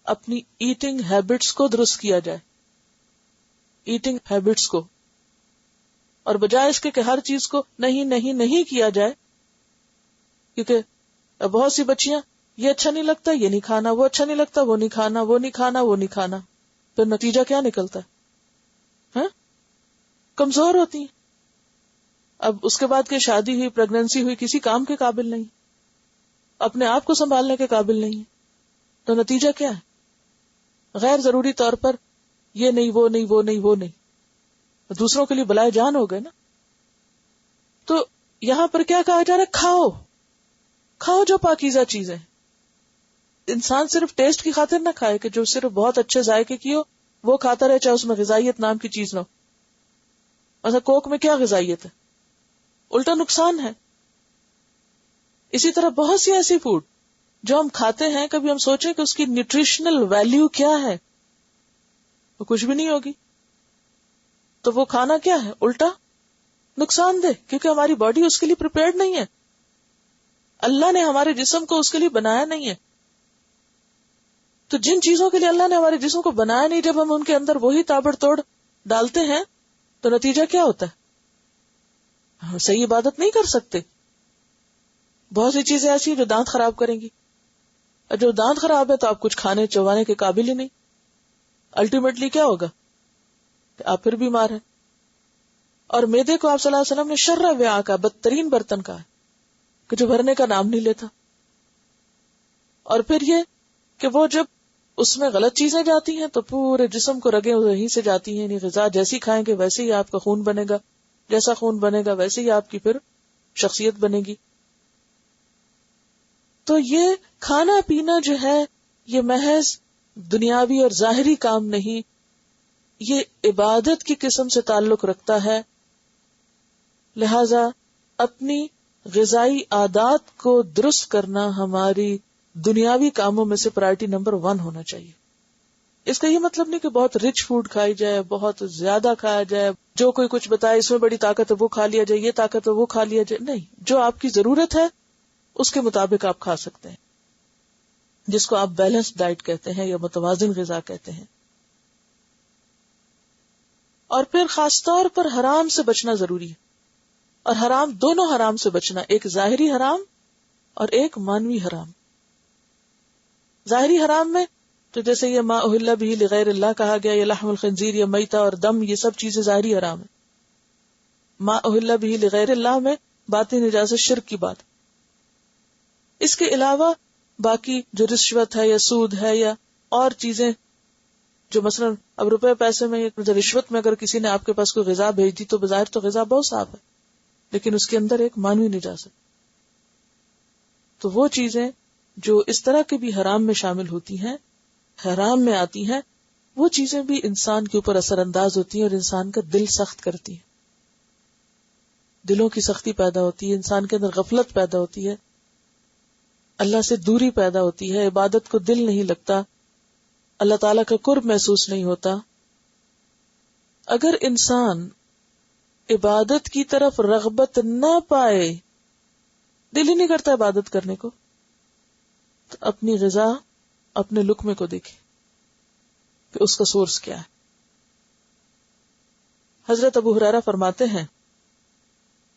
Speaker 4: اپنی ایٹنگ ہیبٹس کو درست کیا جائے. ایٹنگ ہیبٹس کو، اور بجائے اس کے کہ ہر چیز کو نہیں نہیں نہیں کیا جائے. کیونکہ بہت سی بچیاں یہ اچھا نہیں لگتا یہ نہیں کھانا، وہ اچھا نہیں لگتا وہ نہیں کھانا، وہ نہیں کھانا وہ نہیں کھانا. پھر نتیجہ کیا نکلتا ہے؟ کمزور ہوتی ہیں. اب اس کے بعد کہ شادی ہوئی، پریگننسی ہوئی، کسی کام کے قابل نہیں، اپنے آپ کو سنبھالنے کے قابل نہیں ہے. تو نتیجہ کیا ہے؟ غیر ضروری طور پر یہ نہیں وہ نہیں وہ نہیں وہ نہیں، دوسروں کے لیے بلائے جان ہو گئے نا. تو یہاں پر کیا کہا جا رہا ہے؟ کھاؤ کھاؤ جو پاکیزہ چیزیں. انسان صرف ٹیسٹ کی خاطر نہ کھائے کہ جو صرف بہت اچھے ذائقے کی ہو وہ کھاتا رہے، چاہے اس میں غذائیت نام کی چیز نہ ہو. مثلا کوک میں کیا غذائیت ہے؟ الٹا نقصان ہے. اسی طرح بہت سی ایسی فوڈ جو ہم کھاتے ہیں، کبھی ہم سوچیں کہ اس کی نیوٹریشنل ویلیو کیا ہے، وہ کچھ بھی نہیں ہوگی. تو وہ کھانا کیا ہے؟ الٹا نقصان دہ، کیونکہ ہماری باڈی اس کے لیے پریپیئرڈ نہیں ہے. اللہ نے ہمارے جسم کو اس کے لیے بنایا نہیں ہے. تو جن چیزوں کے لیے اللہ نے ہمارے جسم کو بنایا نہیں، جب ہم ان کے اندر وہی تابڑ توڑ ڈالتے ہیں تو نتیجہ کیا ہوتا ہے؟ ہم صحیح عبادت نہیں کر سکتے. بہت سی چیزیں ایسی ہیں جو دانت خراب کریں گی. اور جو دانت خراب ہے تو آپ کچھ کھانے چبانے کے قابل ہی نہیں. الٹیمیٹلی کیا ہوگا کہ آپ پھر بیمار ہیں. اور معدے کو آپ صلی اللہ علیہ وسلم نے شر وعاء کا بدترین برتن کہا کہ جو بھرنے کا نام نہیں لیتا. اور پھر یہ کہ وہ جب اس میں غلط چیزیں جاتی ہیں تو پورے جسم کو رگیں وہیں سے جاتی ہیں. یعنی غذا جیسی کھائیں گے ویسے ہی آپ کا خون بنے گا، جیسا خون بنے گا ویسے ہی آپ کی پھر شخصیت بنے گی. تو یہ کھانا پینا جو ہے یہ محض دنیاوی اور ظاہری کام نہیں، یہ عبادت کی قسم سے تعلق رکھتا ہے. لہذا اپنی غذائی عادات کو درست کرنا ہماری دنیاوی کاموں میں سے پرائرٹی نمبر 1 ہونا چاہیے. اس کا یہ مطلب نہیں کہ بہت رچ فوڈ کھائی جائے، بہت زیادہ کھایا جائے، جو کوئی کچھ بتائے اس میں بڑی طاقت ہے وہ کھا لیا جائے، یہ طاقت ہے وہ کھا لیا جائے. نہیں، جو آپ کی ضرورت ہے اس کے مطابق آپ کھا سکتے ہیں، جس کو آپ بیلنس ڈائٹ کہتے ہیں یا متوازن غذا کہتے ہیں. اور پھر خاص طور پر حرام سے بچنا ضروری ہے. اور حرام، دونوں حرام سے بچنا، ایک ظاہری حرام اور ایک مانوی حرام. ظاہری حرام میں تو جیسے یہ ما اہل بہ لغیر اللہ کہا گیا، یہ لحم الخنزیر یا میتہ اور دم، یہ سب چیزیں ظاہری حرام ہے. ما اہل بہ لغیر اللہ میں باطنی نجاست شرک کی بات. اس کے علاوہ باقی جو رشوت ہے یا سود ہے یا اور چیزیں جو مثلا اب روپے پیسے میں رشوت میں اگر کسی نے آپ کے پاس کوئی غذا بھیج دی تو بظاہر تو غذا بہت صاف ہے لیکن اس کے اندر ایک مانوی نجاست. تو وہ چیزیں جو اس طرح کے بھی حرام میں شامل ہوتی ہیں، حرام میں آتی ہیں، وہ چیزیں بھی انسان کے اوپر اثر انداز ہوتی ہیں اور انسان کا دل سخت کرتی ہیں. دلوں کی سختی پیدا ہوتی ہے، انسان کے اندر غفلت پیدا ہوتی ہے، اللہ سے دوری پیدا ہوتی ہے، عبادت کو دل نہیں لگتا، اللہ تعالیٰ کا قرب محسوس نہیں ہوتا. اگر انسان عبادت کی طرف رغبت نہ پائے، دل ہی نہیں کرتا عبادت کرنے کو، تو اپنی غذا، اپنے لقمے کو دیکھے کہ اس کا سورس کیا ہے. حضرت ابو ہریرہ فرماتے ہیں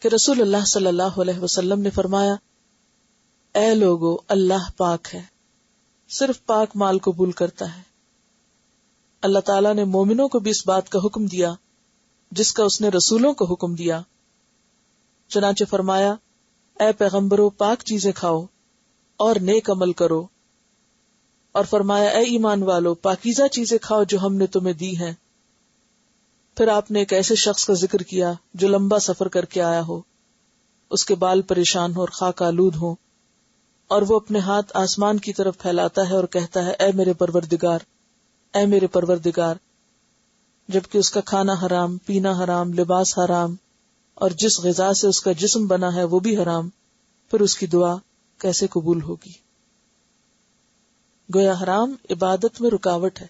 Speaker 4: کہ رسول اللہ صلی اللہ علیہ وسلم نے فرمایا، اے لوگو، اللہ پاک ہے، صرف پاک مال قبول کرتا ہے. اللہ تعالیٰ نے مومنوں کو بھی اس بات کا حکم دیا جس کا اس نے رسولوں کو حکم دیا. چنانچہ فرمایا، اے پیغمبرو، پاک چیزیں کھاؤ اور نیک عمل کرو. اور فرمایا، اے ایمان والو، پاکیزہ چیزیں کھاؤ جو ہم نے تمہیں دی ہیں. پھر آپ نے ایک ایسے شخص کا ذکر کیا جو لمبا سفر کر کے آیا ہو، اس کے بال پریشان ہو اور خاک آلود ہو، اور وہ اپنے ہاتھ آسمان کی طرف پھیلاتا ہے اور کہتا ہے، اے میرے پروردگار، اے میرے پروردگار، جبکہ اس کا کھانا حرام، پینا حرام، لباس حرام، اور جس غذا سے اس کا جسم بنا ہے وہ بھی حرام. پھر اس کی دعا کیسے قبول ہوگی؟ گویا حرام عبادت میں رکاوٹ ہے،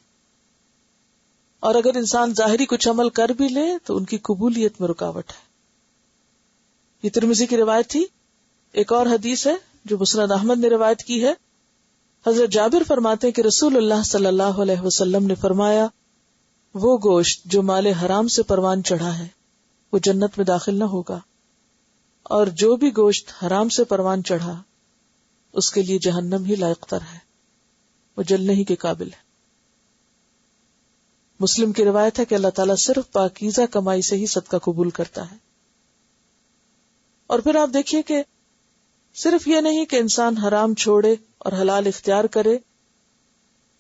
Speaker 4: اور اگر انسان ظاہری کچھ عمل کر بھی لے تو ان کی قبولیت میں رکاوٹ ہے. یہ ترمذی کی روایت تھی. ایک اور حدیث ہے جو مسند احمد نے روایت کی ہے. حضرت جابر فرماتے ہیں کہ رسول اللہ صلی اللہ علیہ وسلم نے فرمایا، وہ گوشت جو مال حرام سے پروان چڑھا ہے وہ جنت میں داخل نہ ہوگا، اور جو بھی گوشت حرام سے پروان چڑھا اس کے لیے جہنم ہی لائق تر ہے، وہ جلنے ہی کے قابل ہے. مسلم کی روایت ہے کہ اللہ تعالیٰ صرف پاکیزہ کمائی سے ہی صدقہ قبول کرتا ہے. اور پھر آپ دیکھیے کہ صرف یہ نہیں کہ انسان حرام چھوڑے اور حلال اختیار کرے،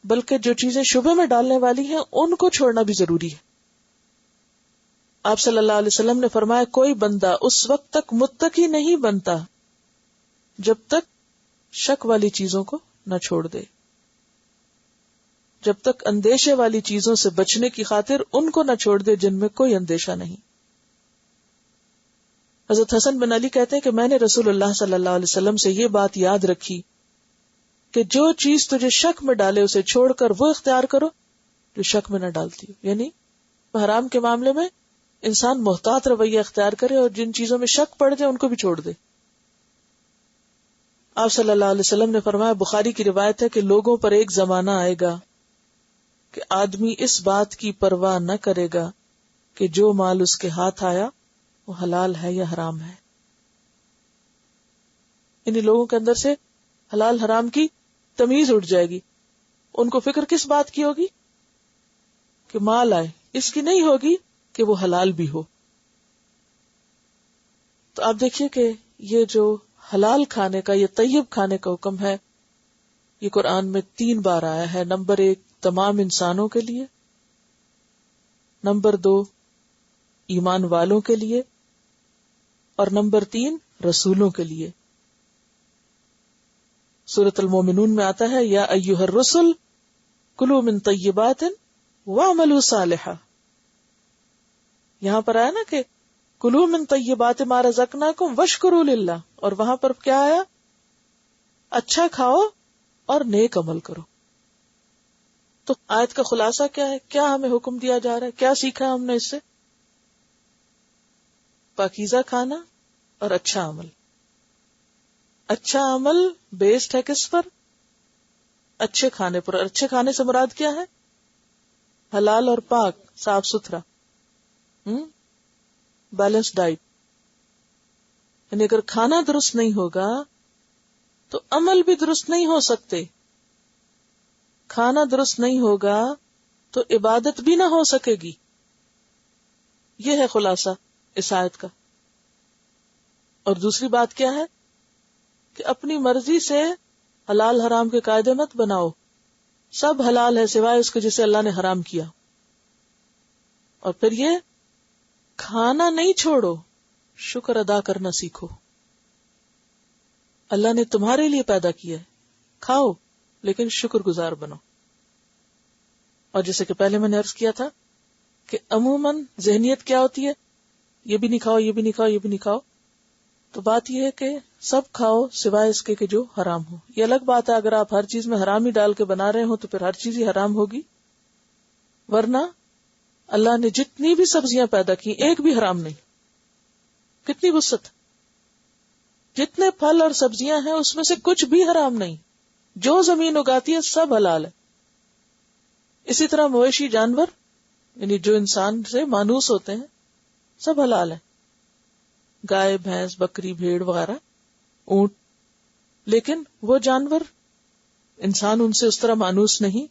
Speaker 4: بلکہ جو چیزیں شبہ میں ڈالنے والی ہیں ان کو چھوڑنا بھی ضروری ہے. آپ صلی اللہ علیہ وسلم نے فرمایا، کوئی بندہ اس وقت تک متقی نہیں بنتا جب تک شک والی چیزوں کو نہ چھوڑ دے، جب تک اندیشے والی چیزوں سے بچنے کی خاطر ان کو نہ چھوڑ دے جن میں کوئی اندیشہ نہیں. حضرت حسن بن علی کہتے ہیں کہ میں نے رسول اللہ صلی اللہ علیہ وسلم سے یہ بات یاد رکھی کہ جو چیز تجھے شک میں ڈالے اسے چھوڑ کر وہ اختیار کرو جو شک میں نہ ڈالتی. یعنی حرام کے معاملے میں انسان محتاط رویہ اختیار کرے اور جن چیزوں میں شک پڑ جائے ان کو بھی چھوڑ دے. آپ صلی اللہ علیہ وسلم نے فرمایا، بخاری کی روایت ہے کہ لوگوں پر ایک زمانہ آئے گا کہ آدمی اس بات کی پرواہ نہ کرے گا کہ جو مال اس کے ہاتھ آیا وہ حلال ہے یا حرام ہے. یعنی لوگوں کے اندر سے حلال حرام کی تمیز اٹھ جائے گی. ان کو فکر کس بات کی ہوگی کہ مال آئے، اس کی نہیں ہوگی کہ وہ حلال بھی ہو. تو آپ دیکھیے کہ یہ جو حلال کھانے کا، یہ طیب کھانے کا حکم ہے، یہ قرآن میں 3 بار آیا ہے. نمبر 1 تمام انسانوں کے لیے، نمبر 2 ایمان والوں کے لیے، اور نمبر 3 رسولوں کے لیے. سورۃ المومنون میں آتا ہے یا ایھا الرسل کلوا من طیبات واعملوا صالحا. یہاں پر آیا نا کہ کلوا من طیبات ما رزقناکم واشکروا للہ، اور وہاں پر کیا آیا؟ اچھا کھاؤ اور نیک عمل کرو. تو آیت کا خلاصہ کیا ہے؟ کیا ہمیں حکم دیا جا رہا ہے؟ کیا سیکھا ہم نے اس سے؟ پاکیزہ کھانا اور اچھا عمل. اچھا عمل بیسڈ ہے کس پر؟ اچھے کھانے پر. اچھے کھانے سے مراد کیا ہے؟ حلال اور پاک، صاف ستھرا، بیلنس ڈائٹ. یعنی اگر کھانا درست نہیں ہوگا تو عمل بھی درست نہیں ہو سکتے. کھانا درست نہیں ہوگا تو عبادت بھی نہ ہو سکے گی. یہ ہے خلاصہ اس آیت کا. اور دوسری بات کیا ہے کہ اپنی مرضی سے حلال حرام کے قاعدے مت بناؤ. سب حلال ہے سوائے اس کے جسے اللہ نے حرام کیا. اور پھر یہ کھانا نہیں چھوڑو، شکر ادا کرنا سیکھو. اللہ نے تمہارے لیے پیدا کیا ہے، کھاؤ لیکن شکر گزار بنو. اور جیسے کہ پہلے میں نے عرض کیا تھا کہ عموماً ذہنیت کیا ہوتی ہے؟ یہ بھی نہیں کھاؤ، یہ بھی نہیں کھاؤ، یہ بھی نہیں کھاؤ. تو بات یہ ہے کہ سب کھاؤ سوائے اس کے کہ جو حرام ہو. یہ الگ بات ہے اگر آپ ہر چیز میں حرام ہی ڈال کے بنا رہے ہو تو پھر ہر چیز ہی حرام ہوگی. ورنہ اللہ نے جتنی بھی سبزیاں پیدا کی ایک بھی حرام نہیں. کتنی وسعت! جتنے پھل اور سبزیاں ہیں اس میں سے کچھ بھی حرام نہیں. جو زمین اگاتی ہے سب حلال ہے. اسی طرح مویشی جانور یعنی جو انسان سے مانوس ہوتے ہیں سب حلال ہے. گائے، بھینس، بکری، بھیڑ وغیرہ، اونٹ. لیکن وہ جانور انسان ان سے اس طرح مانوس نہیں،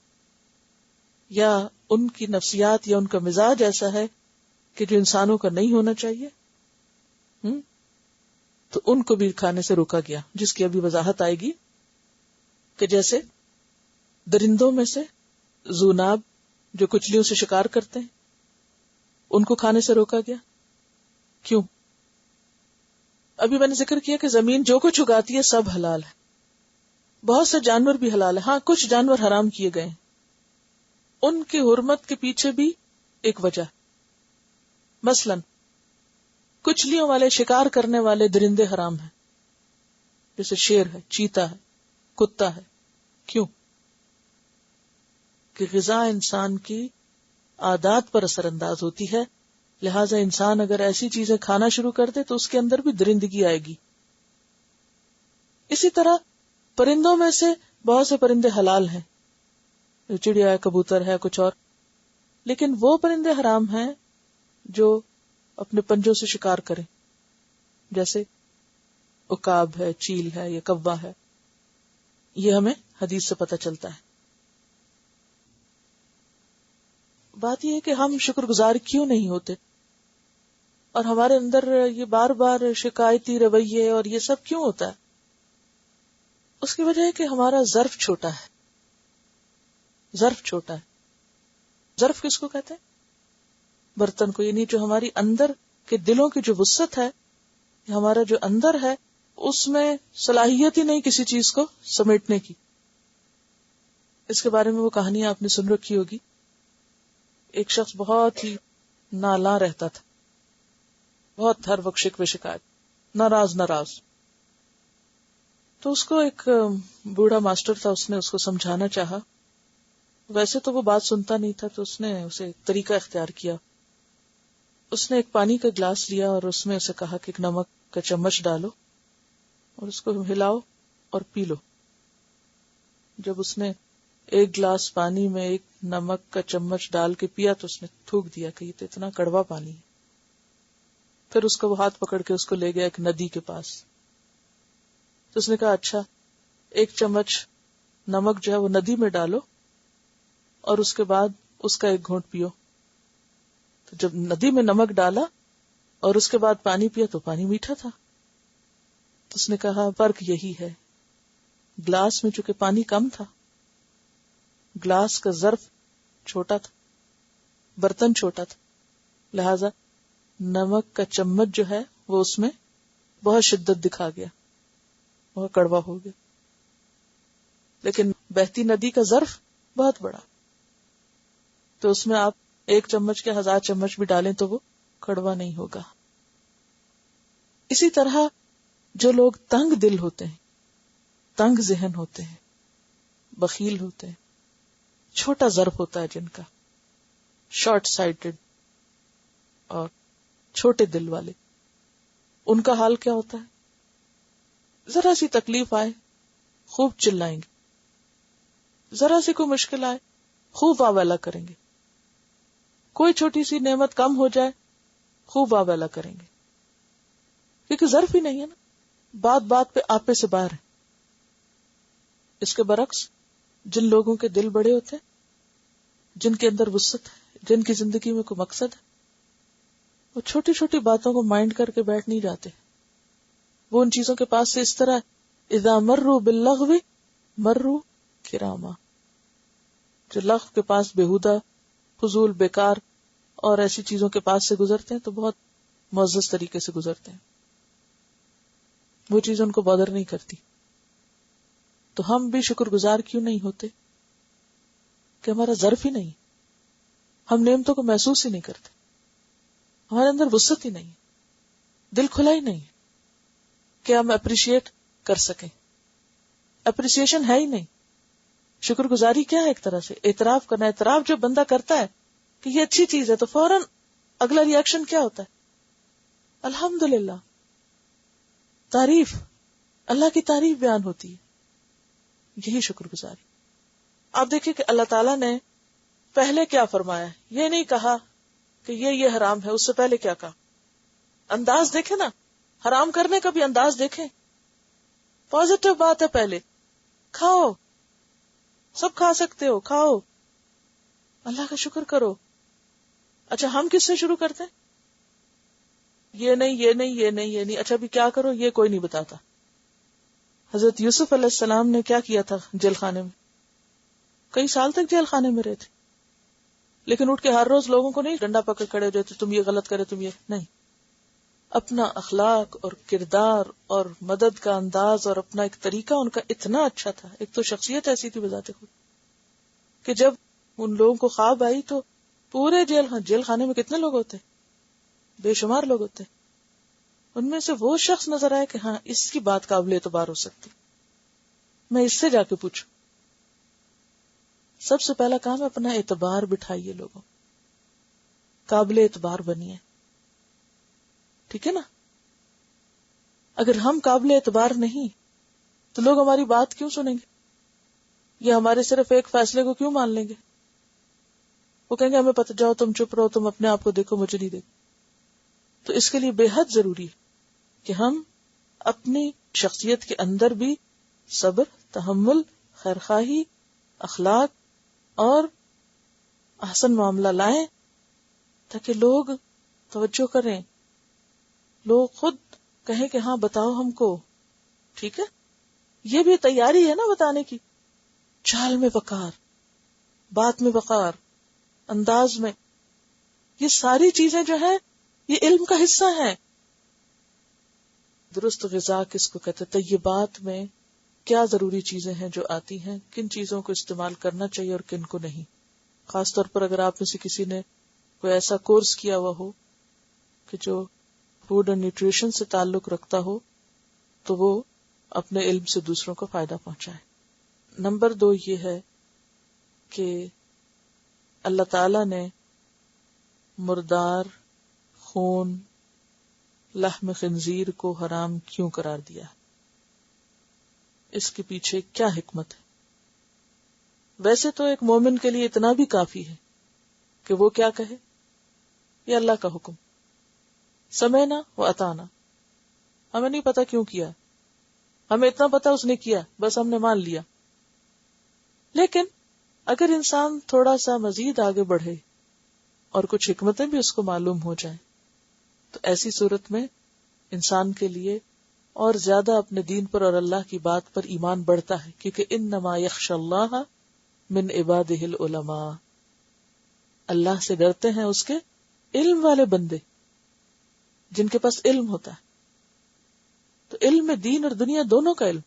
Speaker 4: یا ان کی نفسیات یا ان کا مزاج ایسا ہے کہ جو انسانوں کا نہیں ہونا چاہیے، تو ان کو بھی کھانے سے روکا گیا، جس کی ابھی وضاحت آئے گی. کہ جیسے درندوں میں سے ذوناب جو کچلیوں سے شکار کرتے ہیں ان کو کھانے سے روکا گیا. کیوں؟ ابھی میں نے ذکر کیا کہ زمین جو کچھ اگاتی ہے سب حلال ہے. بہت سے جانور بھی حلال ہیں، ہاں کچھ جانور حرام کیے گئے ہیں. ان کی حرمت کے پیچھے بھی ایک وجہ. مثلا کچلیوں والے شکار کرنے والے درندے حرام ہیں، جیسے شیر ہے، چیتا ہے، کتا ہے. کیوں؟ کہ غذا انسان کی عادات پر اثر انداز ہوتی ہے، لہٰذا انسان اگر ایسی چیزیں کھانا شروع کر دے تو اس کے اندر بھی درندگی آئے گی. اسی طرح پرندوں میں سے بہت سے پرندے حلال ہیں، چڑیا ہے، کبوتر ہے، کچھ اور. لیکن وہ پرندے حرام ہیں جو اپنے پنجوں سے شکار کریں، جیسے عقاب ہے، چیل ہے یا کوا ہے. یہ ہمیں حدیث سے پتہ چلتا ہے. بات یہ ہے کہ ہم شکر گزار کیوں نہیں ہوتے، اور ہمارے اندر یہ بار بار شکایتی رویے اور یہ سب کیوں ہوتا ہے؟ اس کی وجہ ہے کہ ہمارا ظرف چھوٹا ہے. ظرف چھوٹا ہے. ظرف کس کو کہتے ہیں؟ برتن کو. یعنی جو ہماری اندر کے دلوں کی جو وسعت ہے، ہمارا جو اندر ہے اس میں صلاحیت ہی نہیں کسی چیز کو سمیٹنے کی. اس کے بارے میں وہ کہانی آپ نے سن رکھی ہوگی. ایک شخص بہت ہی نالاں رہتا تھا، بہت ہر وقت شکوے شکایت، ناراض. تو اس کو ایک بوڑھا ماسٹر تھا، اس نے اس کو سمجھانا چاہا. ویسے تو وہ بات سنتا نہیں تھا، تو اس نے اسے ایک طریقہ اختیار کیا. اس نے ایک پانی کا گلاس لیا اور اس میں اسے کہا کہ ایک نمک کا چمچ ڈالو اور اس کو ہلاؤ اور پی لو. جب اس نے ایک گلاس پانی میں ایک نمک کا چمچ ڈال کے پیا تو اس نے تھوک دیا کہ یہ تو اتنا کڑوا پانی ہے. پھر اس کو وہ ہاتھ پکڑ کے اس کو لے گیا ایک ندی کے پاس. تو اس نے کہا اچھا ایک چمچ نمک جو ہے وہ ندی میں ڈالو اور اس کے بعد اس کا ایک گھونٹ پیو. تو جب ندی میں نمک ڈالا اور اس کے بعد پانی پیا تو پانی میٹھا تھا. تو اس نے کہا فرق یہی ہے، گلاس میں چونکہ پانی کم تھا، گلاس کا ظرف چھوٹا تھا، برتن چھوٹا تھا، لہذا نمک کا چمچ جو ہے وہ اس میں بہت شدت دکھا گیا، بہت کڑوا ہو گیا. لیکن بہتی ندی کا ظرف بہت بڑا، تو اس میں آپ 1 چمچ کے 1000 چمچ بھی ڈالیں تو وہ کڑوا نہیں ہوگا. اسی طرح جو لوگ تنگ دل ہوتے ہیں، تنگ ذہن ہوتے ہیں، بخیل ہوتے ہیں، چھوٹا ظرف ہوتا ہے جن کا، شارٹ سائٹڈ اور چھوٹے دل والے، ان کا حال کیا ہوتا ہے؟ ذرا سی تکلیف آئے خوب چلائیں گے، ذرا سی کوئی مشکل آئے خوب واویلا کریں گے، کوئی چھوٹی سی نعمت کم ہو جائے خوب واویلا کریں گے، کیونکہ ظرف ہی نہیں ہے نا، بات بات پہ آپے سے باہر ہے. اس کے برعکس جن لوگوں کے دل بڑے ہوتے ہیں، جن کے اندر وسعت ہے، جن کی زندگی میں کوئی مقصد ہے، وہ چھوٹی چھوٹی باتوں کو مائنڈ کر کے بیٹھ نہیں جاتے. وہ ان چیزوں کے پاس سے اس طرح اذا مروا باللغو مروا کراما، جو لغو کے پاس بےہودہ، فضول، بیکار اور ایسی چیزوں کے پاس سے گزرتے ہیں تو بہت معزز طریقے سے گزرتے ہیں، وہ چیز ان کو بادر نہیں کرتی. تو ہم بھی شکر گزار کیوں نہیں ہوتے کہ ہمارا ظرف ہی نہیں، ہم نعمتوں کو محسوس ہی نہیں کرتے، ہمارے اندر وسعت ہی نہیں، دل کھلا ہی نہیں کہ ہم اپریشیٹ کر سکیں. اپریسیشن ہے ہی نہیں. شکر گزاری کیا ہے؟ ایک طرح سے اعتراف کرنا. اعتراف جب بندہ کرتا ہے کہ یہ اچھی چیز ہے تو فوراً اگلا ریئیکشن کیا ہوتا ہے؟ الحمدللہ، تعریف، اللہ کی تعریف بیان ہوتی ہے. یہی شکر گزاری. آپ دیکھیں کہ اللہ تعالیٰ نے پہلے کیا فرمایا، یہ نہیں کہا کہ یہ حرام ہے، اس سے پہلے کیا کہا. انداز دیکھیں نا، حرام کرنے کا بھی انداز دیکھیں. پازیٹو بات ہے، پہلے کھاؤ، سب کھا سکتے ہو، کھاؤ، اللہ کا شکر کرو. اچھا ہم کس سے شروع کرتے ہیں؟ یہ نہیں، یہ نہیں، یہ نہیں، یہ نہیں. اچھا بھی کیا کرو یہ کوئی نہیں بتاتا. حضرت یوسف علیہ السلام نے کیا کیا تھا جیل خانے میں؟ کئی سال تک جیل خانے میں رہے تھے، لیکن اٹھ کے ہر روز لوگوں کو نہیں ڈنڈا پکڑ کھڑے ہو جاتے، تم یہ غلط کرے، تم یہ نہیں. اپنا اخلاق اور کردار اور مدد کا انداز اور اپنا ایک طریقہ ان کا اتنا اچھا تھا. ایک تو شخصیت ایسی تھی بذات خود کہ جب ان لوگوں کو خواب آئی تو پورے جیل خانے میں کتنے لوگ ہوتے، بے شمار لوگ ہوتے، ان میں سے وہ شخص نظر آئے کہ ہاں اس کی بات قابل اعتبار ہو سکتی، میں اس سے جا کے پوچھوں. سب سے پہلا کام ہے اپنا اعتبار بٹھائیے، لوگوں قابل اعتبار بنیے. ٹھیک ہے نا؟ اگر ہم قابل اعتبار نہیں تو لوگ ہماری بات کیوں سنیں گے، یا ہمارے صرف ایک فیصلے کو کیوں مان لیں گے؟ وہ کہیں گے ہمیں پتہ، جاؤ تم چپ رہو، تم اپنے آپ کو دیکھو، مجھے نہیں دیکھو. تو اس کے لیے بے حد ضروری ہے کہ ہم اپنی شخصیت کے اندر بھی صبر، تحمل، خیرخواہی، اخلاق اور احسن معاملہ لائیں، تاکہ لوگ توجہ کریں، لوگ خود کہیں کہ ہاں بتاؤ ہم کو. ٹھیک ہے، یہ بھی تیاری ہے نا بتانے کی. چال میں وقار، بات میں وقار، انداز میں، یہ ساری چیزیں جو ہیں یہ علم کا حصہ ہیں. درست غذا کس کو کہتے ہیں؟ طیبات میں کیا ضروری چیزیں ہیں جو آتی ہیں، کن چیزوں کو استعمال کرنا چاہیے اور کن کو نہیں. خاص طور پر اگر آپ میں سے کسی نے کوئی ایسا کورس کیا ہوا ہو کہ جو فوڈ اور نیوٹریشن سے تعلق رکھتا ہو تو وہ اپنے علم سے دوسروں کو فائدہ پہنچائے. نمبر 2 یہ ہے کہ اللہ تعالی نے مردار، خون، لحم خنزیر کو حرام کیوں قرار دیا؟ اس کے پیچھے کیا حکمت ہے؟ ویسے تو ایک مومن کے لیے اتنا بھی کافی ہے کہ وہ کیا کہے، یہ اللہ کا حکم، سمعنا و اطعنا. ہمیں نہیں پتا کیوں کیا، ہمیں اتنا پتا اس نے کیا، بس ہم نے مان لیا. لیکن اگر انسان تھوڑا سا مزید آگے بڑھے اور کچھ حکمتیں بھی اس کو معلوم ہو جائیں تو ایسی صورت میں انسان کے لیے اور زیادہ اپنے دین پر اور اللہ کی بات پر ایمان بڑھتا ہے، کیونکہ انما یخشى اللہ من عبادہ العلماء، اللہ سے ڈرتے ہیں اس کے علم والے بندے، جن کے پاس علم ہوتا ہے. تو علم میں دین اور دنیا دونوں کا علم.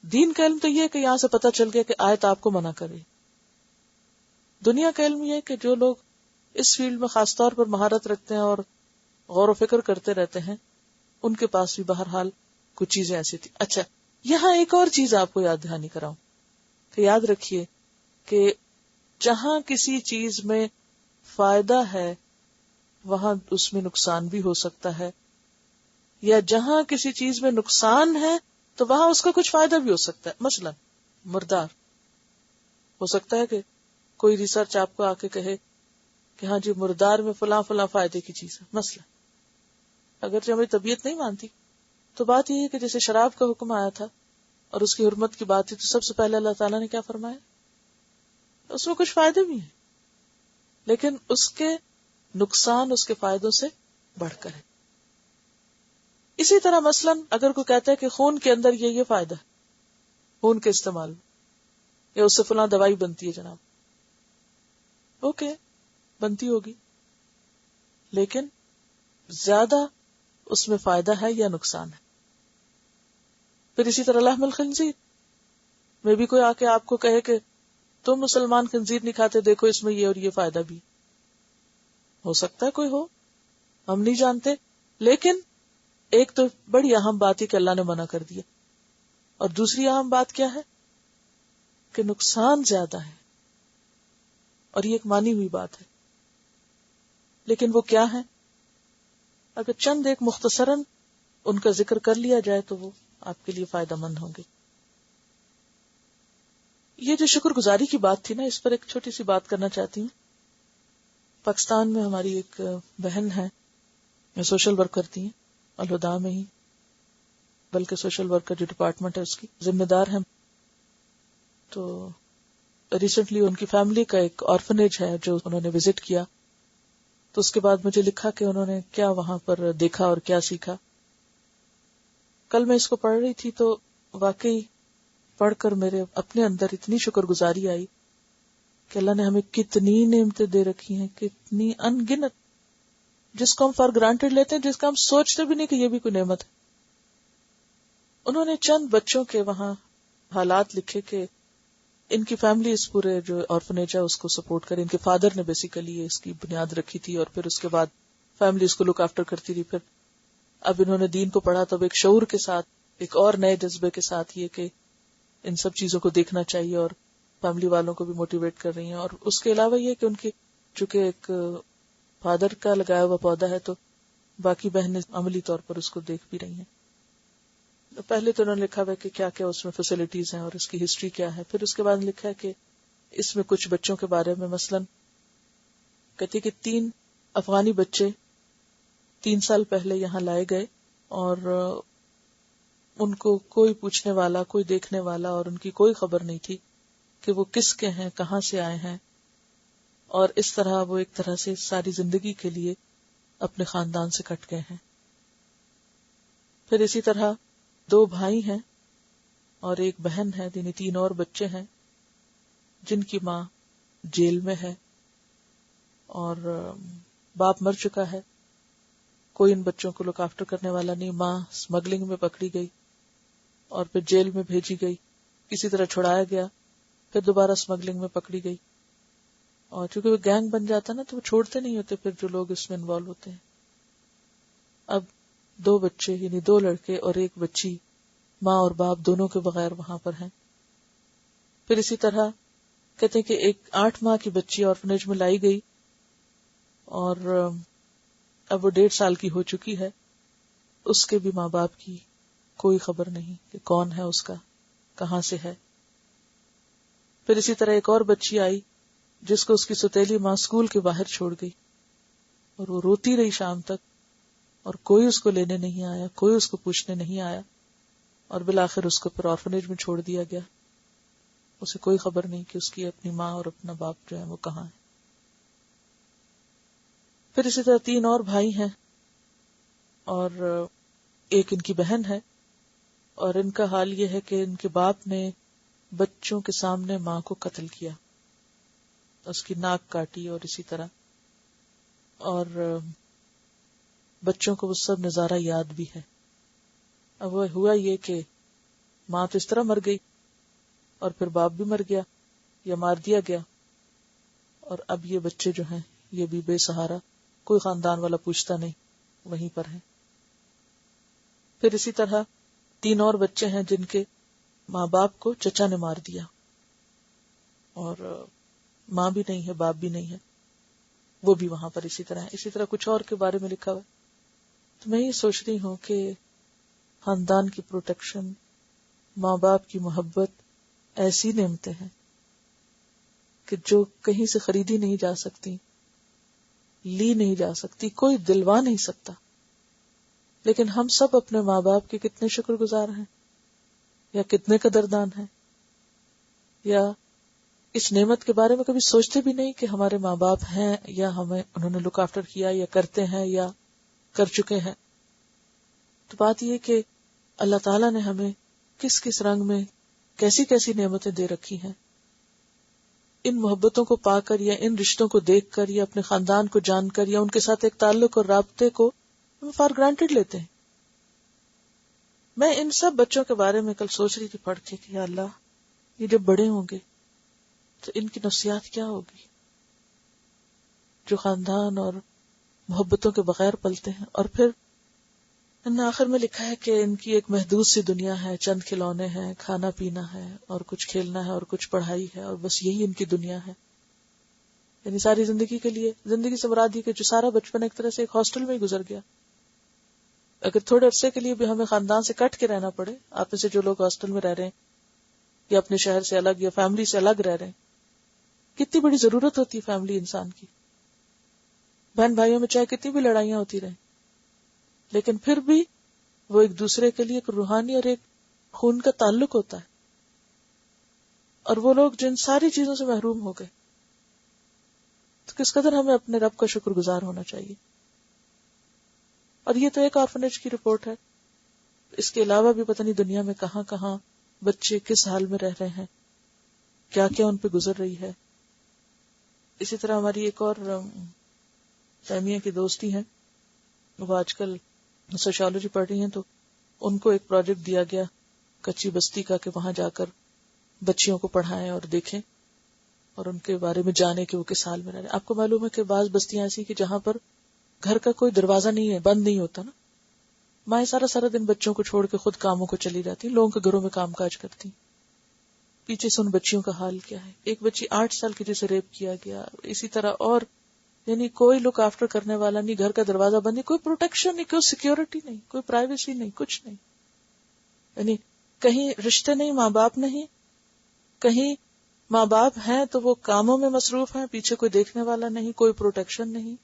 Speaker 4: دین کا علم تو یہ ہے کہ یہاں سے پتہ چل گیا کہ آیت آپ کو منع کرے. دنیا کا علم یہ ہے کہ جو لوگ اس فیلڈ میں خاص طور پر مہارت رکھتے ہیں اور غور و فکر کرتے رہتے ہیں، ان کے پاس بھی بہرحال کچھ چیزیں ایسی تھی. اچھا، یہاں ایک اور چیز آپ کو یاد دہانی کراؤں کہ یاد رکھیے کہ جہاں کسی چیز میں فائدہ ہے وہاں اس میں نقصان بھی ہو سکتا ہے، یا جہاں کسی چیز میں نقصان ہے تو وہاں اس کا کچھ فائدہ بھی ہو سکتا ہے. مثلا مردار، ہو سکتا ہے کہ کوئی ریسرچ آپ کو آ کے کہے کہ ہاں جی مردار میں فلاں فلاں فائدے کی چیز ہے. مثلا اگرچہ ہماری طبیعت نہیں مانتی تو بات یہ ہے کہ جیسے شراب کا حکم آیا تھا اور اس کی حرمت کی بات تھی تو سب سے پہلے اللہ تعالیٰ نے کیا فرمایا؟ اس میں کچھ فائدے بھی ہیں لیکن اس کے نقصان اس کے فائدوں سے بڑھ کر ہے. اسی طرح مثلا اگر کوئی کہتا ہے کہ خون کے اندر یہ فائدہ ہے خون کے استعمال یا اس سے فلاں دوائی بنتی ہے، جناب اوکے بنتی ہوگی، لیکن زیادہ اس میں فائدہ ہے یا نقصان ہے؟ پھر اسی طرح لحم الخنزیر میں بھی کوئی آ کے آپ کو کہے کہ تم مسلمان خنزیر نہیں کھاتے، دیکھو اس میں یہ اور یہ فائدہ بھی ہو سکتا ہے، کوئی ہو، ہم نہیں جانتے. لیکن ایک تو بڑی اہم بات ہے کہ اللہ نے منع کر دیا، اور دوسری اہم بات کیا ہے کہ نقصان زیادہ ہے، اور یہ ایک مانی ہوئی بات ہے. لیکن وہ کیا ہے؟ اگر چند ایک مختصراً ان کا ذکر کر لیا جائے تو وہ آپ کے لیے فائدہ مند ہوں گے. یہ جو شکر گزاری کی بات تھی نا، اس پر ایک چھوٹی سی بات کرنا چاہتی ہوں. پاکستان میں ہماری ایک بہن ہے، سوشل ورک کرتی ہیں الہدا میں ہی، بلکہ سوشل ورک کا جو ڈپارٹمنٹ ہے اس کی ذمہ دار ہیں. تو ریسنٹلی ان کی فیملی کا ایک آرفنیج ہے جو انہوں نے وزٹ کیا، تو اس کے بعد مجھے لکھا کہ انہوں نے کیا وہاں پر دیکھا اور کیا سیکھا. کل میں اس کو پڑھ رہی تھی تو واقعی پڑھ کر میرے اپنے اندر اتنی شکر گزاری آئی کہ اللہ نے ہمیں کتنی نعمتیں دے رکھی ہیں، کتنی ان گنت، جس کو ہم فار گرانٹیڈ لیتے ہیں، جس کا ہم سوچتے بھی نہیں کہ یہ بھی کوئی نعمت ہے. انہوں نے چند بچوں کے وہاں حالات لکھے کہ ان کی فیملی اس پورے جو آرفنیج ہے اس کو سپورٹ کرے. ان کے فادر نے بیسیکلی اس کی بنیاد رکھی تھی اور پھر اس کے بعد فیملی اس کو لک آفٹر کرتی رہی. پھر اب انہوں نے دین کو پڑھا تو ایک شعور کے ساتھ، ایک اور نئے جذبے کے ساتھ یہ کہ ان سب چیزوں کو دیکھنا چاہیے، اور فیملی والوں کو بھی موٹیویٹ کر رہی ہیں. اور اس کے علاوہ یہ کہ ان کی چونکہ ایک فادر کا لگایا ہوا پودا ہے تو باقی بہنیں عملی طور پر اس کو دیکھ بھی رہی ہیں. پہلے تو انہوں نے لکھا ہوا کہ کیا کیا اس میں فیسلٹیز ہیں اور اس کی ہسٹری کیا ہے. پھر اس کے بعد لکھا ہے کہ اس میں کچھ بچوں کے بارے میں، مثلا کہتی کہ 3 افغانی بچے 3 سال پہلے یہاں لائے گئے اور ان کو کوئی پوچھنے والا، کوئی دیکھنے والا اور ان کی کوئی خبر نہیں تھی کہ وہ کس کے ہیں، کہاں سے آئے ہیں. اور اس طرح وہ ایک طرح سے ساری زندگی کے لیے اپنے خاندان سے کٹ گئے ہیں. پھر اسی طرح 2 بھائی ہیں اور ایک بہن ہے، یعنی 3 اور بچے ہیں جن کی ماں جیل میں ہے اور باپ مر چکا ہے. کوئی ان بچوں کو لک آفٹر کرنے والا نہیں. ماں اسمگلنگ میں پکڑی گئی اور پھر جیل میں بھیجی گئی، کسی طرح چھڑایا گیا، پھر دوبارہ اسمگلنگ میں پکڑی گئی. اور چونکہ وہ گینگ بن جاتا نا تو وہ چھوڑتے نہیں ہوتے پھر جو لوگ اس میں انوالو ہوتے ہیں. اب 2 بچے یعنی 2 لڑکے اور ایک بچی، ماں اور باپ دونوں کے بغیر وہاں پر ہیں. پھر اسی طرح کہتے ہیں کہ ایک 8 ماہ کی بچی آرفنیج میں لائی گئی اور اب وہ 1.5 سال کی ہو چکی ہے. اس کے بھی ماں باپ کی کوئی خبر نہیں کہ کون ہے اس کا، کہاں سے ہے. پھر اسی طرح ایک اور بچی آئی جس کو اس کی سوتیلی ماں اسکول کے باہر چھوڑ گئی اور وہ روتی رہی شام تک اور کوئی اس کو لینے نہیں آیا، کوئی اس کو پوچھنے نہیں آیا اور بالآخر اس کو پھر آرفنیج میں چھوڑ دیا گیا. اسے کوئی خبر نہیں کہ اس کی اپنی ماں اور اپنا باپ جو ہے وہ کہاں ہے. پھر اسی طرح 3 اور بھائی ہیں اور ایک ان کی بہن ہے، اور ان کا حال یہ ہے کہ ان کے باپ نے بچوں کے سامنے ماں کو قتل کیا، اس کی ناک کاٹی اور اسی طرح، اور بچوں کو وہ سب نظارہ یاد بھی ہے. اب وہ ہوا یہ کہ ماں تو اس طرح مر گئی اور پھر باپ بھی مر گیا یا مار دیا گیا، اور اب یہ بچے جو ہیں یہ بھی بے سہارا، کوئی خاندان والا پوچھتا نہیں، وہیں پر ہیں. پھر اسی طرح 3 اور بچے ہیں جن کے ماں باپ کو چچا نے مار دیا، اور ماں بھی نہیں ہے، باپ بھی نہیں ہے، وہ بھی وہاں پر اسی طرح ہے. اسی طرح کچھ اور کے بارے میں لکھا ہوا. تو میں یہ سوچ رہی ہوں کہ خاندان کی پروٹیکشن، ماں باپ کی محبت ایسی نعمتیں ہیں کہ جو کہیں سے خریدی نہیں جا سکتی، لی نہیں جا سکتی، کوئی دلوا نہیں سکتا. لیکن ہم سب اپنے ماں باپ کے کتنے شکر گزار ہیں، یا کتنے قدردان ہیں، یا اس نعمت کے بارے میں کبھی سوچتے بھی نہیں کہ ہمارے ماں باپ ہیں یا ہمیں انہوں نے لک آفٹر کیا یا کرتے ہیں یا کر چکے ہیں. تو بات یہ کہ اللہ تعالیٰ نے ہمیں کس کس رنگ میں کیسی کیسی نعمتیں دے رکھی ہیں. ان محبتوں کو پا کر یا ان رشتوں کو دیکھ کر یا اپنے خاندان کو جان کر یا ان کے ساتھ ایک تعلق اور رابطے کو ہم فار گرانٹیڈ لیتے ہیں. میں ان سب بچوں کے بارے میں کل سوچ رہی تھی پڑھ کے کہ یا اللہ، یہ جب بڑے ہوں گے تو ان کی نفسیات کیا ہوگی، جو خاندان اور محبتوں کے بغیر پلتے ہیں. اور پھر ان نے آخر میں لکھا ہے کہ ان کی ایک محدود سی دنیا ہے، چند کھلونے ہیں، کھانا پینا ہے اور کچھ کھیلنا ہے اور کچھ پڑھائی ہے، اور بس یہی ان کی دنیا ہے. یعنی ساری زندگی کے لیے، زندگی سے مراد یہ کہ جو سارا بچپن ایک طرح سے ایک ہاسٹل میں ہی گزر گیا. اگر تھوڑے عرصے کے لیے بھی ہمیں خاندان سے کٹ کے رہنا پڑے، آپ میں سے جو لوگ ہاسٹل میں رہ رہے ہیں یا اپنے شہر سے الگ یا فیملی سے الگ رہ رہے ہیں، کتنی بڑی ضرورت ہوتی ہے فیملی انسان کی. بہن بھائیوں میں چاہے کتنی بھی لڑائیاں ہوتی رہیں، لیکن پھر بھی وہ ایک دوسرے کے لیے ایک روحانی اور ایک خون کا تعلق ہوتا ہے. اور وہ لوگ جن ساری چیزوں سے محروم ہو گئے، تو کس قدر ہمیں اپنے رب کا شکر گزار ہونا چاہیے. اور یہ تو ایک آرفنیج کی رپورٹ ہے، اس کے علاوہ بھی پتہ نہیں دنیا میں کہاں کہاں بچے کس حال میں رہ رہے ہیں، کیا کیا ان پہ گزر رہی ہے. اسی طرح ہماری ایک اور فہمیہ کی دوستی ہیں، وہ آج کل سوشیالوجی پڑھ رہی ہیں، تو ان کو ایک پروجیکٹ دیا گیا کچی بستی کا کہ وہاں جا کر بچیوں کو پڑھائیں اور دیکھیں اور ان کے بارے میں جانیں کہ وہ کس حال میں رہ رہے ہیں. آپ کو معلوم ہے کہ بعض بستیاں ایسی کہ جہاں پر گھر کا کوئی دروازہ نہیں ہے، بند نہیں ہوتا نا، مائیں سارا دن بچوں کو چھوڑ کے خود کاموں کو چلی جاتی، لوگوں کے گھروں میں کام کاج کرتی. پیچھے سے ان بچیوں کا حال کیا ہے. ایک بچی 8 سال کی جسے ریپ کیا گیا، اسی طرح اور یعنی کوئی لک آفٹر کرنے والا نہیں، گھر کا دروازہ بند نہیں، کوئی پروٹیکشن نہیں، کوئی سیکیورٹی نہیں، کوئی پرائیویسی نہیں، کچھ نہیں. یعنی کہیں رشتے نہیں، ماں باپ نہیں، کہیں ماں باپ ہیں تو وہ کاموں میں مصروف ہیں، پیچھے کوئی دیکھنے والا نہیں، کوئی پروٹیکشن نہیں،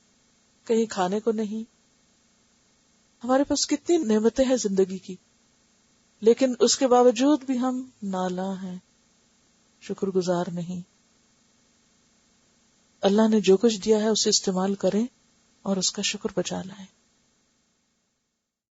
Speaker 4: کہیں کھانے کو نہیں. ہمارے پاس کتنی نعمتیں ہیں زندگی کی، لیکن اس کے باوجود بھی ہم نالاں ہیں، شکر گزار نہیں. اللہ نے جو کچھ دیا ہے اسے استعمال کریں اور اس کا شکر بجا لائیں.